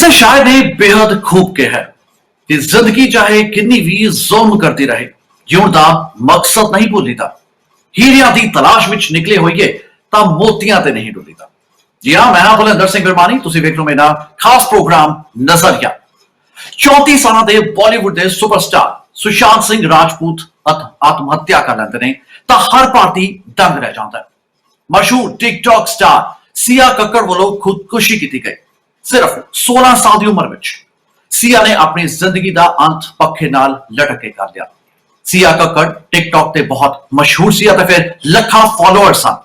जिसे शायद ने बेहद खूब के है कि जिंदगी चाहे कितनी भी जुल्म करती रहे ਜਿਉਣ ਦਾ ਮਕਸਦ ਨਹੀਂ ਭੁੱਲੀਦਾ ਹੀਰਿਆਂ ਦੀ ਤਲਾਸ਼ ਵਿੱਚ ਨਿਕਲੇ ਹੋਈਏ ਤਾਂ ਮੋਤੀਆਂ ਤੇ ਨਹੀਂ ਡੁੱਲੀਦਾ ਜੀ ਹਾਂ ਮੈਂ ਹਾਂ ਬਲਵਿੰਦਰ ਸਿੰਘ ਵਰਮਾਨੀ ਤੁਸੀਂ ਵੇਖ ਲਓ ਮੇਰਾ ਖਾਸ ਪ੍ਰੋਗਰਾਮ ਨਜ਼ਰੀਆ 34 ਸਾਲਾਂ ਦੇ ਬਾਲੀਵੁੱਡ ਦੇ ਸੁਪਰਸਟਾਰ ਸੁਸ਼ਾਂਤ ਸਿੰਘ ਰਾਜਪੂਤ ਆਤਮ ਹੱਤਿਆ ਕਰ ਲੈਂਦੇ ਨੇ ਤਾਂ ਹਰ ਭਾਰਤੀ ਦੰਗ ਰਹਿ ਜਾਂਦਾ ਹੈ ਮਸ਼ਹੂਰ ਟਿਕਟੌਕ ਸਟਾਰ ਸੀਆ ਕੱਕੜ ਵੱਲੋਂ ਖੁਦਕੁਸ਼ੀ ਕੀਤੀ ਗਈ ਸਿਰਫ 16 ਸਾਲ ਦੀ ਉਮਰ ਵਿੱਚ ਸੀਆ ਨੇ ਆਪਣੀ ਜ਼ਿੰਦਗੀ ਦਾ ਅੰਤ ਪੱਖੇ ਨਾਲ ਲਟਕ ਕੇ ਕਰ ਲਿਆ ਸੀਆ ਕੱਕੜ ਟਿਕਟੌਕ ਤੇ ਬਹੁਤ ਮਸ਼ਹੂਰ ਸੀ ਅਤੇ ਫਿਰ ਲੱਖਾਂ ਫਾਲੋਅਰ ਸਨ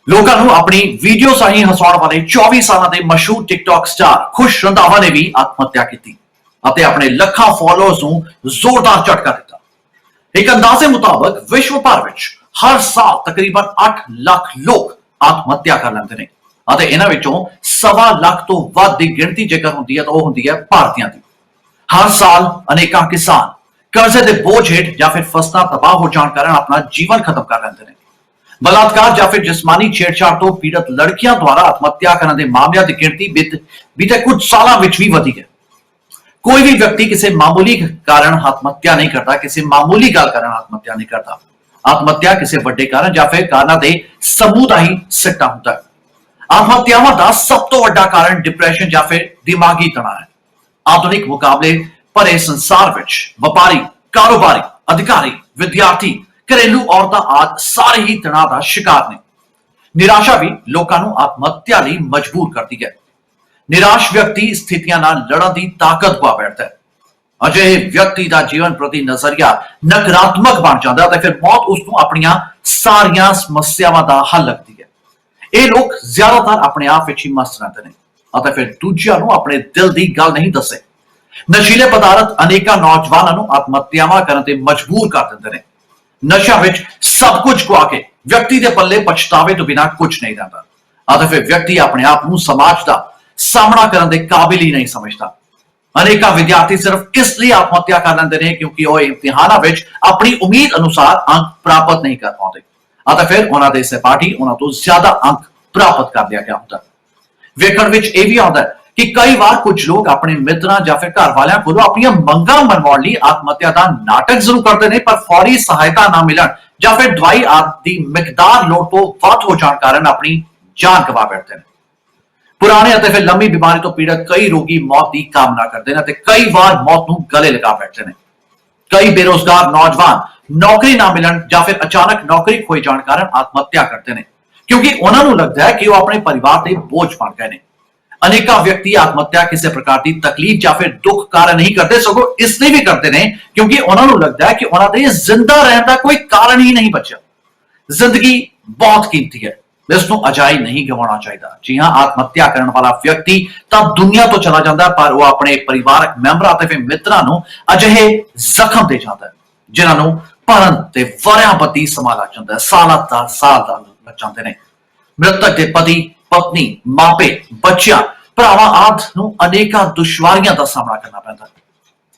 ਲੋਕਾਂ ਨੂੰ ਆਪਣੀ ਵੀਡੀਓ ਰਾਹੀਂ ਹਸਾਉਣ ਵਾਲੇ 24 ਸਾਲਾਂ ਦੇ ਮਸ਼ਹੂਰ ਟਿਕਟੌਕ ਸਟਾਰ ਖੁਸ਼ ਰੰਧਾਵਾ ਨੇ ਵੀ ਆਤਮ ਹੱਤਿਆ ਕੀਤੀ ਅਤੇ ਆਪਣੇ ਲੱਖਾਂ ਫਾਲੋਅਰਸ ਨੂੰ ਜ਼ੋਰਦਾਰ ਝਟਕਾ ਦਿੱਤਾ ਇੱਕ ਅੰਦਾਜ਼ੇ ਮੁਤਾਬਕ ਵਿਸ਼ਵ ਭਰ ਵਿੱਚ ਹਰ ਸਾਲ ਤਕਰੀਬਨ 8 ਲੱਖ ਲੋਕ ਆਤਮ ਹੱਤਿਆ ਕਰ ਲੈਂਦੇ ਨੇ ਅਤੇ ਇਹਨਾਂ ਵਿੱਚੋਂ 1.25 ਲੱਖ ਤੋਂ ਵੱਧ ਦੀ ਗਿਣਤੀ ਜੇਕਰ ਹੁੰਦੀ ਹੈ ਤਾਂ ਉਹ ਹੁੰਦੀ ਹੈ ਭਾਰਤੀਆਂ ਦੀ ਹਰ ਸਾਲ ਅਨੇਕਾਂ ਕਿਸਾਨ कर्जे के बोझ हेठ या फिर फसलां तबाह हो जाने कारण अपना जीवन खत्म कर लेते हैं बलात्कार या फिर जिस्मानी छेड़छाड़ तो पीड़ित लड़कियां द्वारा आत्महत्या करने के मामलों की गिनती बीते कुछ सालों में भी वधी है कोई भी व्यक्ति किसी मामूली कारण आत्महत्या नहीं करता किसी मामूली गल कारण आत्महत्या नहीं करता आत्महत्या किसी बड़े कारण या फिर कारणों के समूह का ही सिट्टा होता है आत्महत्यावां का सब तो बड़ा कारण डिप्रेशन या फिर दिमागी तनाव है आधुनिक मुकाबले ਭਰੇ ਸੰਸਾਰ ਵਿੱਚ ਵਪਾਰੀ ਕਾਰੋਬਾਰੀ ਅਧਿਕਾਰੀ ਵਿਦਿਆਰਥੀ ਘਰੇਲੂ ਔਰਤਾਂ ਆਦਿ ਸਾਰੇ ਹੀ ਤਣਾਅ ਦਾ ਸ਼ਿਕਾਰ ਨੇ ਨਿਰਾਸ਼ਾ ਵੀ ਲੋਕਾਂ ਨੂੰ ਆਤਮ ਹੱਤਿਆ ਲਈ ਮਜਬੂਰ ਕਰਦੀ ਹੈ ਨਿਰਾਸ਼ ਵਿਅਕਤੀ ਸਥਿਤੀਆਂ ਨਾਲ ਲੜਨ ਦੀ ਤਾਕਤ ਪਾ ਬੈਠਦਾ ਹੈ ਅਜਿਹੇ ਵਿਅਕਤੀ ਦਾ ਜੀਵਨ ਪ੍ਰਤੀ ਨਜ਼ਰੀਆ ਨਕਾਰਾਤਮਕ ਬਣ ਜਾਂਦਾ ਹੈ ਤੇ ਫਿਰ ਮੌਤ ਉਸ ਨੂੰ ਆਪਣੀਆਂ ਸਾਰੀਆਂ ਸਮੱਸਿਆਵਾਂ ਦਾ ਹੱਲ ਲੱਗਦੀ ਹੈ ਇਹ ਲੋਕ ਜ਼ਿਆਦਾਤਰ ਆਪਣੇ ਆਪ ਵਿੱਚ ਹੀ ਮਸਤ ਰਹਿੰਦੇ ਨੇ ਅਤੇ ਫਿਰ ਦੂਜਿਆਂ ਨੂੰ ਆਪਣੇ ਦਿਲ ਦੀ ਗੱਲ ਨਹੀਂ ਦੱਸਦੇ ਨਸ਼ੀਲੇ ਪਦਾਰਥ ਅਨੇਕਾਂ ਨੌਜਵਾਨਾਂ ਨੂੰ ਆਤਮ ਹੱਤਿਆਵਾਂ ਕਰਨ ਤੇ ਮਜਬੂਰ ਕਰ ਦਿੰਦੇ ਨੇ ਨਸ਼ਾ ਵਿੱਚ ਸਭ ਕੁਝ ਗਵਾ ਕੇ ਵਿਅਕਤੀ ਦੇ ਪੱਲੇ ਪਛਤਾਵੇ ਤੋਂ ਬਿਨਾਂ ਕੁਝ ਨਹੀਂ ਰਹਿੰਦਾ ਅਤੇ ਫਿਰ ਵਿਅਕਤੀ ਆਪਣੇ ਆਪ ਨੂੰ ਸਮਾਜ ਦਾ ਸਾਹਮਣਾ ਕਰਨ ਦੇ ਕਾਬਿਲ ਹੀ ਨਹੀਂ ਸਮਝਦਾ ਅਨੇਕਾਂ ਵਿਦਿਆਰਥੀ ਸਿਰਫ ਇਸ ਲਈ ਆਤਮ ਹੱਤਿਆ ਕਰ ਲੈਂਦੇ ਨੇ ਕਿਉਂਕਿ ਉਹ ਇਮਤਿਹਾਨਾਂ ਵਿੱਚ ਆਪਣੀ ਉਮੀਦ ਅਨੁਸਾਰ ਅੰਕ ਪ੍ਰਾਪਤ ਨਹੀਂ ਕਰ ਪਾਉਂਦੇ ਅਤੇ ਫਿਰ ਉਹਨਾਂ ਦੇ ਸਹਿਪਾਠੀ ਉਹਨਾਂ ਤੋਂ ਜ਼ਿਆਦਾ ਅੰਕ ਪ੍ਰਾਪਤ ਕਰ ਲਿਆ ਗਿਆ ਹੁੰਦਾ ਵੇਖਣ ਵਿੱਚ ਇਹ ਵੀ ਆਉਂਦਾ ਹੈ कि कई बार कुछ लोग अपने मित्रों या फिर घर वालों को अपनी मंगा मनवाने लिए आत्महत्या का नाटक जरूर करते हैं पर फौरी सहायता ना मिलन या फिर दवाई आदि मिकदार लोड़ तो वध हो जाने कारण अपनी जान गवा बैठते हैं पुराने और फिर लंबी बीमारी तो पीड़ित कई रोगी मौत की कामना करते हैं कई बार मौत को गले लगा बैठते हैं कई बेरोजगार नौजवान नौकरी ना मिलन या फिर अचानक नौकरी खोए जाने कारण आत्महत्या करते हैं क्योंकि उन्होंने लगता है कि वह अपने परिवार के बोझ बन गए हैं अनेका व्यक्ति आत्महत्या किसी प्रकार की तकलीफ या फिर दुख कारण नहीं करते सगों इसलिए भी करते हैं क्योंकि उन्होंने लगता है कि उन्होंने जिंदा रहने का कोई कारण ही नहीं बचा जिंदगी बहुत कीमती है इसको अजाई नहीं गवाना चाहिए जी हाँ आत्महत्या करने वाला व्यक्ति तब दुनिया तो चला जाता है पर वह अपने परिवारक मैंबरां ते फिर मित्रां नूं अजिहे जख्म दे जाता है जिन्हां नूं भरन ते वरियां बती समा लग जाता है साल लग जाते हैं मृतक के पति पत्नी मापे बच्चियां भरावां आदि नूं अनेकां दुश्वारियां दा सामना करना पैंदा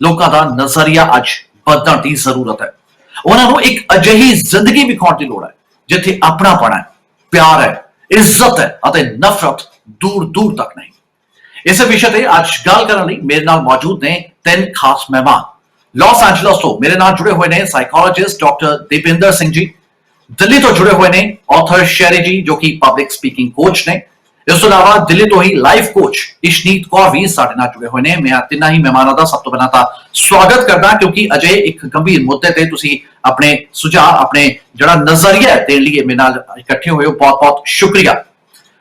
लोकां दा नजरिया अज बदलण दी जरूरत है उन्हां नूं एक अजिही जिंदगी विखाउण दी लोड़ है जिथे अपनापन है प्यार है इज्जत है अते नफरत दूर दूर तक नहीं इस विषय ते अज गल करन लई मेरे नाल मौजूद ने तीन खास मेहमान लॉस एंजलिस तो मेरे नाल जुड़े हुए ने साइकोलॉजिस्ट डॉक्टर दीपेंद्र सिंह जी दिल्ली तो जुड़े हुए ने ऑथर शेरी जी जो कि पब्लिक स्पीकिंग कोच ने इस तो इलावा दिल्ली तो ही लाइफ कोच इशनीत कौर भी साडे नाल जुड़े हुए ने मैं तिन्ना ही मेहमानों का सब तो पहला तां स्वागत करदा क्योंकि अजे एक गंभीर मुद्दे ते तुसी अपने सुझाव अपने जड़ा नजरिया देने लिए मेरे नाल इकट्ठे हुए हो बहुत बहुत शुक्रिया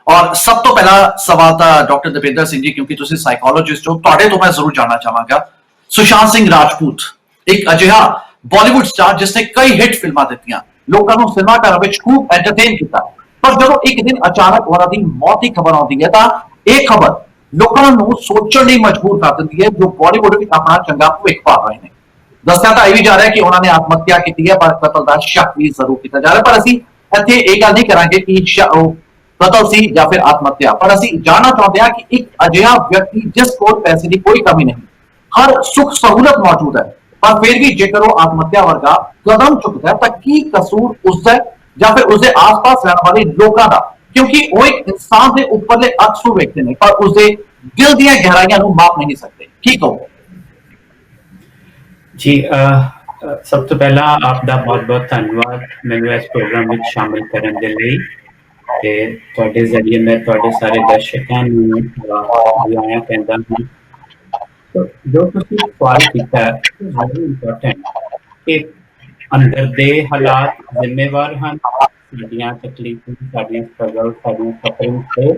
और सब तो पहला सवाल था डॉक्टर दीपेंद्र सिंह जी क्योंकि तुसी साइकोलॉजिस्ट हो तुहाडे तो मैं जरूर जानना चाहांगा सुशांत सिंह राजपूत एक अजिहा बॉलीवुड स्टार जिसने कई हिट फिल्मां दित्तियां लोगों को सिनेमा घर में खूब एंटरटेन किया पर जो एक दिन अचानक उन्होंने मौत की खबर आती है तो यह खबर लोगों को सोचने लिए मजबूर कर देती है जो बॉलीवुड में अपना चंगा भविख पा रहे हैं दसिया तो यह भी जा रहा है कि उन्होंने आत्महत्या की है पर कतल का शक भी जरूर किया जा रहा है पर असं इतने यह गल नहीं करांगे कि कतल सी या फिर आत्महत्या पर असं जानना चाहते हैं कि एक अजिहा व्यक्ति जिस को पैसे की कोई कमी नहीं हर सुख सहूलत मौजूद है पर फिर भी जेकर वो आत्महत्या वर्गा कदम चुकता है तो की कसूर उसका या फिर उसके आस पास रहने वाले लोगों का क्योंकि वो एक इंसान के उपरले अक्स नूं वेखदे ने पर उसके ਦਿਲ ਦੀਆਂ ਗਹਿਰਾਈਆਂ ਨੂੰ ਮਾਪ ਨਹੀਂ ਸਕਦੇ, ਕੀ ਕਹੋ? ਜੀ ਸਭ ਤੋਂ ਪਹਿਲਾਂ ਆਪ ਦਾ ਬਹੁਤ-ਬਹੁਤ ਧੰਨਵਾਦ ਮੈਨੂੰ ਇਸ ਪ੍ਰੋਗਰਾਮ ਵਿੱਚ ਸ਼ਾਮਿਲ ਕਰਨ ਦੇ ਲਈ, ਤੇ ਤੁਹਾਡੇ ਜ਼ਰੀਏ ਮੈਂ ਤੁਹਾਡੇ ਸਾਰੇ ਦਰਸ਼ਕਾਂ ਨੂੰ ਬੁਲਾਇਆ ਕਹਿੰਦਾ ਹਾਂ। ਜੋ ਤੁਸੀਂ ਸਵਾਲ ਕੀਤਾ ਹੈ ਵੈਰੀ ਇੰਪੋਰਟੈਂਟ ਕਿ ਅੰਦਰ ਦੇ ਹਾਲਾਤ ਜ਼ਿੰਮੇਵਾਰ ਹਨ ਸਾਡੀਆਂ ਤਕਲੀਫਾਂ, ਸਾਡੀਆਂ ਸਟਰਗਲ, ਸਾਡੀਆਂ ਸਫਰਿੰਗ ਤੇ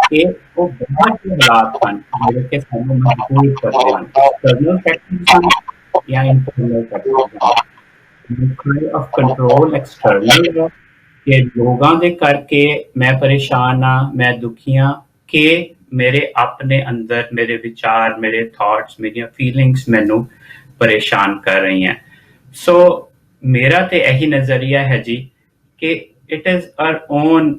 ਕਿ ਉਹ ਬਹੁਤ ਹਾਲਾਤ ਹਨ ਜਿਹੜੇ ਕਿ ਸਾਨੂੰ ਮਜਬੂਰ ਕਰਦੇ ਹਨ। ਐਕਸਟਰਨਲ ਫੈਕਟਰਸ ਹਨ ਜਾਂ ਇੰਟਰਨਲ ਫੈਕਟਰਸ ਹਨ। ਆਫ ਕੰਟਰੋਲ ਐਕਸਟਰਨਲ ਹੈ ਕਿ ਲੋਕਾਂ ਦੇ ਕਰਕੇ ਮੈਂ ਪਰੇਸ਼ਾਨ ਹਾਂ, ਮੈਂ ਦੁਖੀ ਹਾਂ ਕਿ ਮੇਰੇ ਆਪਣੇ ਅੰਦਰ ਮੇਰੇ ਵਿਚਾਰ, ਮੇਰੇ ਥਾਟਸ, ਮੇਰੀਆਂ ਫੀਲਿੰਗਸ ਮੈਨੂੰ ਪਰੇਸ਼ਾਨ ਕਰ ਰਹੀਆਂ। ਸੋ ਮੇਰਾ ਤੇ ਇਹੀ ਨਜ਼ਰੀਆ ਹੈ ਜੀ ਕਿ it is our own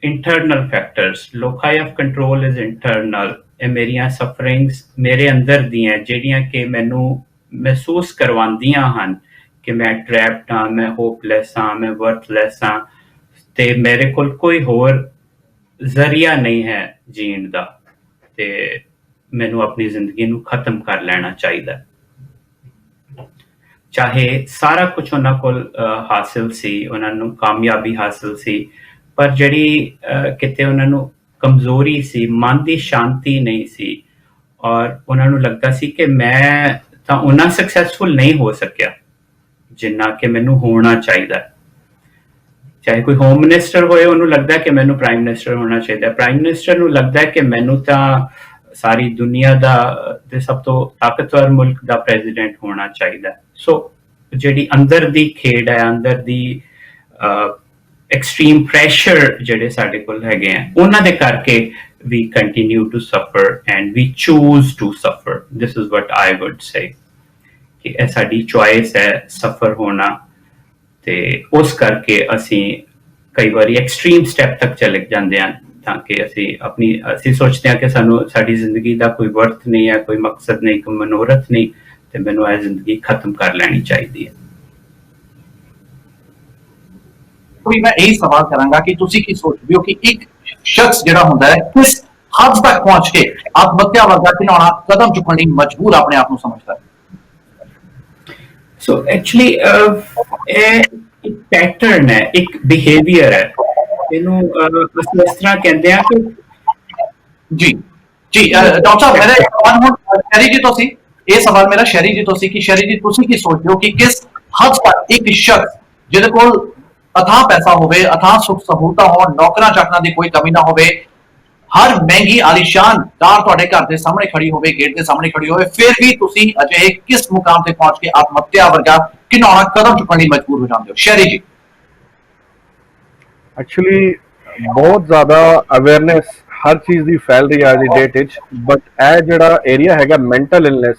internal factors. Locus of control is internal. ਇਹ ਮੇਰੀਆਂ ਸਫਰਿੰਗਸ ਮੇਰੇ ਅੰਦਰ ਦੀਆਂ ਜਿਹੜੀਆਂ ਕਿ ਮੈਨੂੰ ਮਹਿਸੂਸ ਕਰਵਾਉਂਦੀਆਂ ਹਨ ਕਿ ਮੈਂ ਟ੍ਰੈਪਡ ਹਾਂ, ਮੈਂ ਹੋਪਲੈਸ ਹਾਂ, ਮੈਂ ਵਰਥਲੈਸ ਹਾਂ ਤੇ ਮੇਰੇ ਕੋਲ ਕੋਈ ਹੋਰ ਜ਼ਰੀਆ ਨਹੀਂ ਹੈ ਜੀਣ ਦਾ ਤੇ ਮੈਨੂੰ ਆਪਣੀ ਜ਼ਿੰਦਗੀ ਨੂੰ ਖਤਮ ਕਰ ਲੈਣਾ ਚਾਹੀਦਾ। ਚਾਹੇ ਸਾਰਾ ਕੁਝ ਉਹਨਾਂ ਕੋਲ ਹਾਸਿਲ ਸੀ, ਉਹਨਾਂ ਨੂੰ ਕਾਮਯਾਬੀ ਹਾਸਿਲ ਸੀ, ਪਰ ਜਿਹੜੀ ਕਿਤੇ ਉਹਨਾਂ ਨੂੰ ਕਮਜ਼ੋਰੀ ਸੀ, ਮਨ ਦੀ ਸ਼ਾਂਤੀ ਨਹੀਂ ਸੀ ਔਰ ਉਹਨਾਂ ਨੂੰ ਲੱਗਦਾ ਸੀ ਕਿ ਮੈਂ ਤਾਂ ਉਹਨਾਂ ਸਕਸੈਸਫੁਲ ਨਹੀਂ ਹੋ ਸਕਿਆ ਜਿੰਨਾ ਕਿ ਮੈਨੂੰ ਹੋਣਾ ਚਾਹੀਦਾ। ਚਾਹੇ ਕੋਈ ਹੋਮ ਮਿਨਿਸਟਰ ਹੋਏ, ਉਹਨੂੰ ਲੱਗਦਾ ਕਿ ਮੈਨੂੰ ਪ੍ਰਾਈਮ ਮਿਨਿਸਟਰ ਹੋਣਾ ਚਾਹੀਦਾ। ਪ੍ਰਾਈਮ ਮਿਨਿਸਟਰ ਨੂੰ ਲੱਗਦਾ ਕਿ ਮੈਨੂੰ ਤਾਂ ਸਾਰੀ ਦੁਨੀਆ ਦਾ ਤੇ ਸਭ ਤੋਂ ਤਾਕਤਵਰ ਮੁਲਕ ਦਾ ਪ੍ਰੈਜ਼ੀਡੈਂਟ ਹੋਣਾ ਚਾਹੀਦਾ। ਸੋ ਜਿਹੜੀ ਅੰਦਰ ਦੀ ਖੇਡ ਹੈ, ਅੰਦਰ ਦੀ ਐਕਸਟ੍ਰੀਮ ਪ੍ਰੈਸ਼ਰ ਜਿਹੜੇ ਸਾਡੇ ਕੋਲ ਹੈਗੇ ਆ, ਉਹਨਾਂ ਦੇ ਕਰਕੇ we continue to suffer and we choose to suffer. This is what I would say ਕਿ ਇਹ ਸਾਡੀ ਚੋਇਸ ਹੈ ਸਫਰ ਹੋਣਾ, ਤੇ ਉਸ ਕਰਕੇ ਅਸੀਂ ਕਈ ਵਾਰੀ ਐਕਸਟ੍ਰੀਮ ਸਟੈਪ ਤੱਕ ਚਲੇ ਜਾਂਦੇ ਹਾਂ ਤਾਂ ਕਿ ਅਸੀਂ ਸੋਚਦੇ ਹਾਂ ਕਿ ਸਾਡੀ ਜ਼ਿੰਦਗੀ ਦਾ ਕੋਈ ਵਰਥ ਨਹੀਂ ਹੈ, ਕੋਈ ਮਕਸਦ ਨਹੀਂ, ਕੋਈ ਮਨੋਰਥ ਨਹੀਂ ਤੇ ਮੈਨੂੰ ਇਹ ਜ਼ਿੰਦਗੀ ਖਤਮ ਕਰ ਲੈਣੀ ਚਾਹੀਦੀ ਹੈ। ਕੋਈ ਮੈਂ ਇਹੀ ਸਵਾਲ ਕਰਾਂਗਾ ਕਿ ਤੁਸੀਂ ਕੀ ਸੋਚਦੇ ਹੋ ਕਿ ਇੱਕ ਸ਼ਖਸ ਜਿਹੜਾ ਹੁੰਦਾ ਹੈ ਕਿਸ ਹੱਦ ਤੱਕ ਪਹੁੰਚ ਕੇ ਆਤਮਹੱਤਿਆ ਵਰਗਾ ਘਿਨਾਉਣਾ ਕਦਮ ਚੁੱਕਣ ਲਈ ਮਜਬੂਰ ਆਪਣੇ ਆਪ ਨੂੰ ਸਮਝਦਾ ਹੈ? ਸੋ ਐਕਚੁਅਲੀ ਇਹ ਇੱਕ ਪੈਟਰਨ ਹੈ, ਇੱਕ ਬਿਹੇਵੀਅਰ ਹੈ। ਇਹਨੂੰ ਅਸੀਂ ਇਸ ਤਰ੍ਹਾਂ ਕਹਿੰਦੇ ਆ ਕਿ ਜੀ ਡਾਕਟਰ ਸਾਹਿਬ ਮੇਰਾ ਸਵਾਲ ਹੁਣ ਸ਼ੈਰੀ ਜੀ ਤੋਂ ਸੀ, ਇਹ ਸਵਾਲ ਮੇਰਾ ਸ਼ੈਰੀ ਜੀ ਤੋਂ ਸੀ ਕਿ ਸ਼ੈਰੀ ਜੀ ਤੁਸੀਂ ਕੀ ਸੋਚਦੇ ਹੋ ਕਿ ਕਿਸ ਹੱਦ ਤੱਕ ਇੱਕ ਸ਼ਖਸ ਜਿਹਦੇ ਕੋਲ ਅਥਾਹ ਪੈਸਾ ਹੋਵੇ, ਅਥਾਹ ਸੁੱਖ ਸਹੂਲਤਾਂ ਹੋਣ, ਨੌਕਰਾਂ ਚਾਕਰਾਂ ਦੀ ਕੋਈ ਕਮੀ ਨਾ ਹੋਵੇ, ਹਰ ਮਹਿੰਗੀ ਆਲੀਸ਼ਾਨ ਕਾਰ ਤੁਹਾਡੇ ਘਰ ਦੇ ਸਾਹਮਣੇ ਖੜੀ ਹੋਵੇ, ਗੇਟ ਦੇ ਸਾਹਮਣੇ ਖੜੀ ਹੋਵੇ, ਫਿਰ ਵੀ ਤੁਸੀਂ ਅਜਿਹੇ ਕਿਸ ਮੁਕਾਮ ਤੇ ਪਹੁੰਚ ਕੇ ਆਤਮਹੱਤਿਆ ਵਰਗਾ ਘਿਨਾਉਣਾ ਕਦਮ ਚੁੱਕਣ ਲਈ ਮਜਬੂਰ ਹੋ ਜਾਂਦੇ ਹੋ? ਸ਼ੈਰੀ ਜੀ। ਐਕਚੁਅਲੀ ਬਹੁਤ ਜ਼ਿਆਦਾ ਅਵੇਅਰਨੈਸ ਹਰ ਚੀਜ਼ ਦੀ ਫੈਲ ਰਹੀ ਹੈ ਅੱਜ ਦੀ ਡੇਟ ਵਿੱਚ, ਬਟ ਇਹ ਜਿਹੜਾ ਏਰੀਆ ਹੈਗਾ ਮੈਂਟਲ ਇਲਨੈਸ,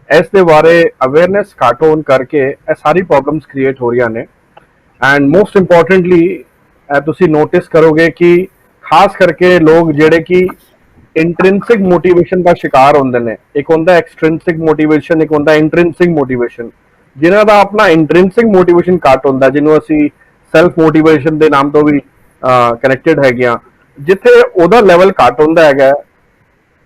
ਇਸ ਦੇ ਬਾਰੇ ਅਵੇਅਰਨੈਸ ਘੱਟ ਹੋਣ ਕਰਕੇ ਇਹ ਸਾਰੀ ਪ੍ਰੋਬਲਮਸ ਕ੍ਰੀਏਟ ਹੋ ਰਹੀਆਂ ਨੇ। ਐਂਡ ਮੋਸਟ ਇੰਪੋਰਟੈਂਟਲੀ ਤੁਸੀਂ ਨੋਟਿਸ ਕਰੋਗੇ ਕਿ ਖਾਸ ਕਰਕੇ ਲੋਕ ਜਿਹੜੇ ਕਿ ਇੰਟ੍ਰਿੰਸਿਕ ਮੋਟੀਵੇਸ਼ਨ ਦਾ ਸ਼ਿਕਾਰ ਹੁੰਦੇ ਨੇ, ਇੱਕ ਹੁੰਦਾ ਐਕਸਟ੍ਰਿੰਸਿਕ ਮੋਟੀਵੇਸ਼ਨ, ਇੱਕ ਹੁੰਦਾ ਇੰਟ੍ਰਿੰਸਿਕ ਮੋਟੀਵੇਸ਼ਨ। ਜਿਨ੍ਹਾਂ ਦਾ ਆਪਣਾ ਇੰਟ੍ਰਿੰਸਿਕ ਮੋਟੀਵੇਸ਼ਨ ਘੱਟ ਹੁੰਦਾ, ਜਿਹਨੂੰ ਅਸੀਂ ਸੈਲਫ ਮੋਟੀਵੇਸ਼ਨ ਦੇ ਨਾਮ ਤੋਂ ਵੀ ਕਨੈਕਟਡ ਹੈਗੇ ਆ, ਜਿੱਥੇ ਉਹਦਾ ਲੈਵਲ ਘੱਟ ਹੁੰਦਾ ਹੈਗਾ,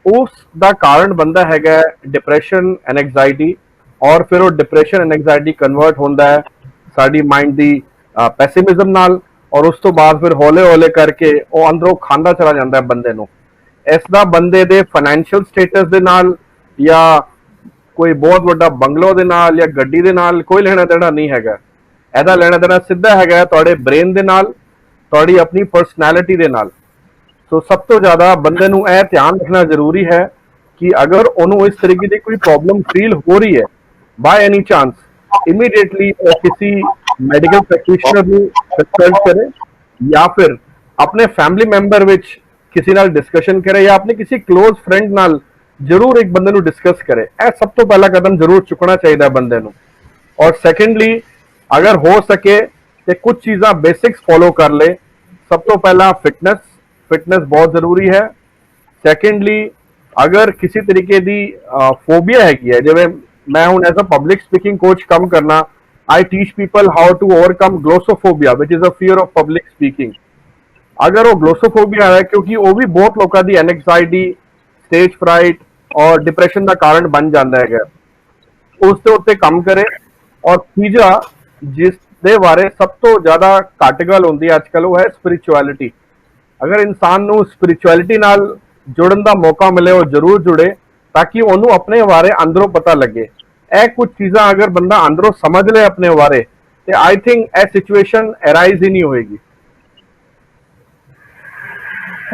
ਉਸ ਦਾ ਕਾਰਨ ਬਣਦਾ ਹੈਗਾ ਡਿਪਰੈਸ਼ਨ ਐਂਡ ਐਂਗਜ਼ਾਇਟੀ, ਔਰ ਫਿਰ ਉਹ ਡਿਪਰੈਸ਼ਨ ਐਂਡ ਐਂਗਜ਼ਾਇਟੀ ਕਨਵਰਟ ਹੁੰਦਾ ਹੈ ਸਾਡੀ ਮਾਈਂਡ ਦੀ ਪੈਸਿਮਿਜ਼ਮ ਨਾਲ, ਔਰ ਉਸ ਤੋਂ ਬਾਅਦ ਫਿਰ ਹੌਲੇ ਹੌਲੇ ਕਰਕੇ ਉਹ ਅੰਦਰੋਂ ਖਾਂਦਾ ਚਲਾ ਜਾਂਦਾ ਹੈ ਬੰਦੇ ਨੂੰ। ਇਸ ਦਾ ਬੰਦੇ ਦੇ ਫਾਈਨੈਂਸ਼ੀਅਲ ਸਟੇਟਸ ਦੇ ਨਾਲ ਜਾਂ ਕੋਈ ਬਹੁਤ ਵੱਡਾ ਬੰਗਲੋ ਦੇ ਨਾਲ ਜਾਂ ਗੱਡੀ ਦੇ ਨਾਲ ਕੋਈ ਲੈਣਾ ਦੇਣਾ ਨਹੀਂ ਹੈਗਾ। ਇਹਦਾ ਲੈਣਾ ਦੇਣਾ ਸਿੱਧਾ ਹੈਗਾ ਤੁਹਾਡੇ ਬ੍ਰੇਨ ਦੇ ਨਾਲ, ਤੁਹਾਡੀ ਆਪਣੀ ਪਰਸਨੈਲਿਟੀ ਦੇ ਨਾਲ। ਸੋ ਸਭ ਤੋਂ ਜ਼ਿਆਦਾ ਬੰਦੇ ਨੂੰ ਇਹ ਧਿਆਨ ਰੱਖਣਾ ਜ਼ਰੂਰੀ ਹੈ ਕਿ ਅਗਰ ਉਹਨੂੰ ਇਸ ਤਰੀਕੇ ਦੀ ਕੋਈ ਪ੍ਰੋਬਲਮ ਫੀਲ ਹੋ ਰਹੀ ਹੈ ਬਾय एनी चांस, इमीडिएटली किसी मेडिकल प्रैक्टिशनर ਨੂੰ ਕੰਸਲਟ ਕਰੇ ਜਾਂ ਫਿਰ ਆਪਣੇ ਫੈਮਿਲੀ ਮੈਂਬਰ ਵਿੱਚ ਕਿਸੇ ਨਾਲ ਡਿਸਕਸ਼ਨ ਕਰੇ ਜਾਂ ਆਪਣੇ ਕਿਸੇ ਕਲੋਜ਼ ਫਰੈਂਡ ਨਾਲ ਜ਼ਰੂਰ ਇੱਕ ਬੰਦੇ ਨੂੰ ਡਿਸਕਸ ਕਰੇ। ਇਹ ਸਭ ਤੋਂ ਪਹਿਲਾ ਕਦਮ ਜ਼ਰੂਰ ਚੁੱਕਣਾ ਚਾਹੀਦਾ ਬੰਦੇ ਨੂੰ। ਔਰ ਸੈਕੰਡਲੀ ਅਗਰ ਹੋ ਸਕੇ ਤੇ ਕੁਝ ਚੀਜ਼ਾਂ ਬੇਸਿਕਸ ਫੋਲੋ ਕਰ ਲੇ। ਸਭ ਤੋਂ ਪਹਿਲਾਂ ਫਿਟਨੈਸ ਬਹੁਤ ਜ਼ਰੂਰੀ ਹੈ। ਸੈਕੰਡਲੀ ਅਗਰ ਕਿਸੇ ਤਰੀਕੇ ਦੀ ਫੋਬੀਆ ਹੈਗੀ ਹੈ, ਜਿਵੇਂ ਮੈਂ ਹੁਣ as a public speaking coach ਕੰਮ ਕਰਨਾ, I teach people how to overcome glossophobia, which is a fear of public speaking. अगर वो ग्लोसोफोबिया है, क्योंकि वो भी बहुत लोगों की एंग्जाइटी ਸਟੇਜ ਫਰਾਈਟ ਔਰ ਡਿਪਰੈਸ਼ਨ ਦਾ ਕਾਰਨ ਬਣ ਜਾਂਦਾ ਹੈਗਾ, ਉਸ ਦੇ ਉੱਤੇ ਕੰਮ ਕਰੇ। ਔਰ ਤੀਜਾ ਜਿਸ ਦੇ ਬਾਰੇ ਸਭ ਤੋਂ ਜ਼ਿਆਦਾ ਘੱਟ ਗੱਲ ਹੁੰਦੀ ਹੈ ਅੱਜ ਕੱਲ੍ਹ, ਉਹ ਹੈ ਸਪਿਰਿਚੁਅਲਿਟੀ। ਅਗਰ ਇਨਸਾਨ ਨੂੰ ਸਪਿਰਿਚੁਅਲਿਟੀ ਨਾਲ ਜੁੜਨ ਦਾ ਮੌਕਾ ਮਿਲੇ, ਉਹ ਜ਼ਰੂਰ ਜੁੜੇ, ਤਾਂ ਕਿ ਉਹਨੂੰ ਆਪਣੇ ਬਾਰੇ ਅੰਦਰੋਂ ਪਤਾ ਲੱਗੇ। ਇਹ ਕੁਝ ਚੀਜ਼ਾਂ ਅਗਰ ਬੰਦਾ ਅੰਦਰੋਂ ਸਮਝ ਲੇ ਆਪਣੇ ਬਾਰੇ, ਤੇ ਆਈ ਥਿੰਕ ਇਹ ਸਿਚੁਏਸ਼ਨ ਅਰਾਈਜ਼ ਹੀ ਨਹੀਂ ਹੋਏਗੀ।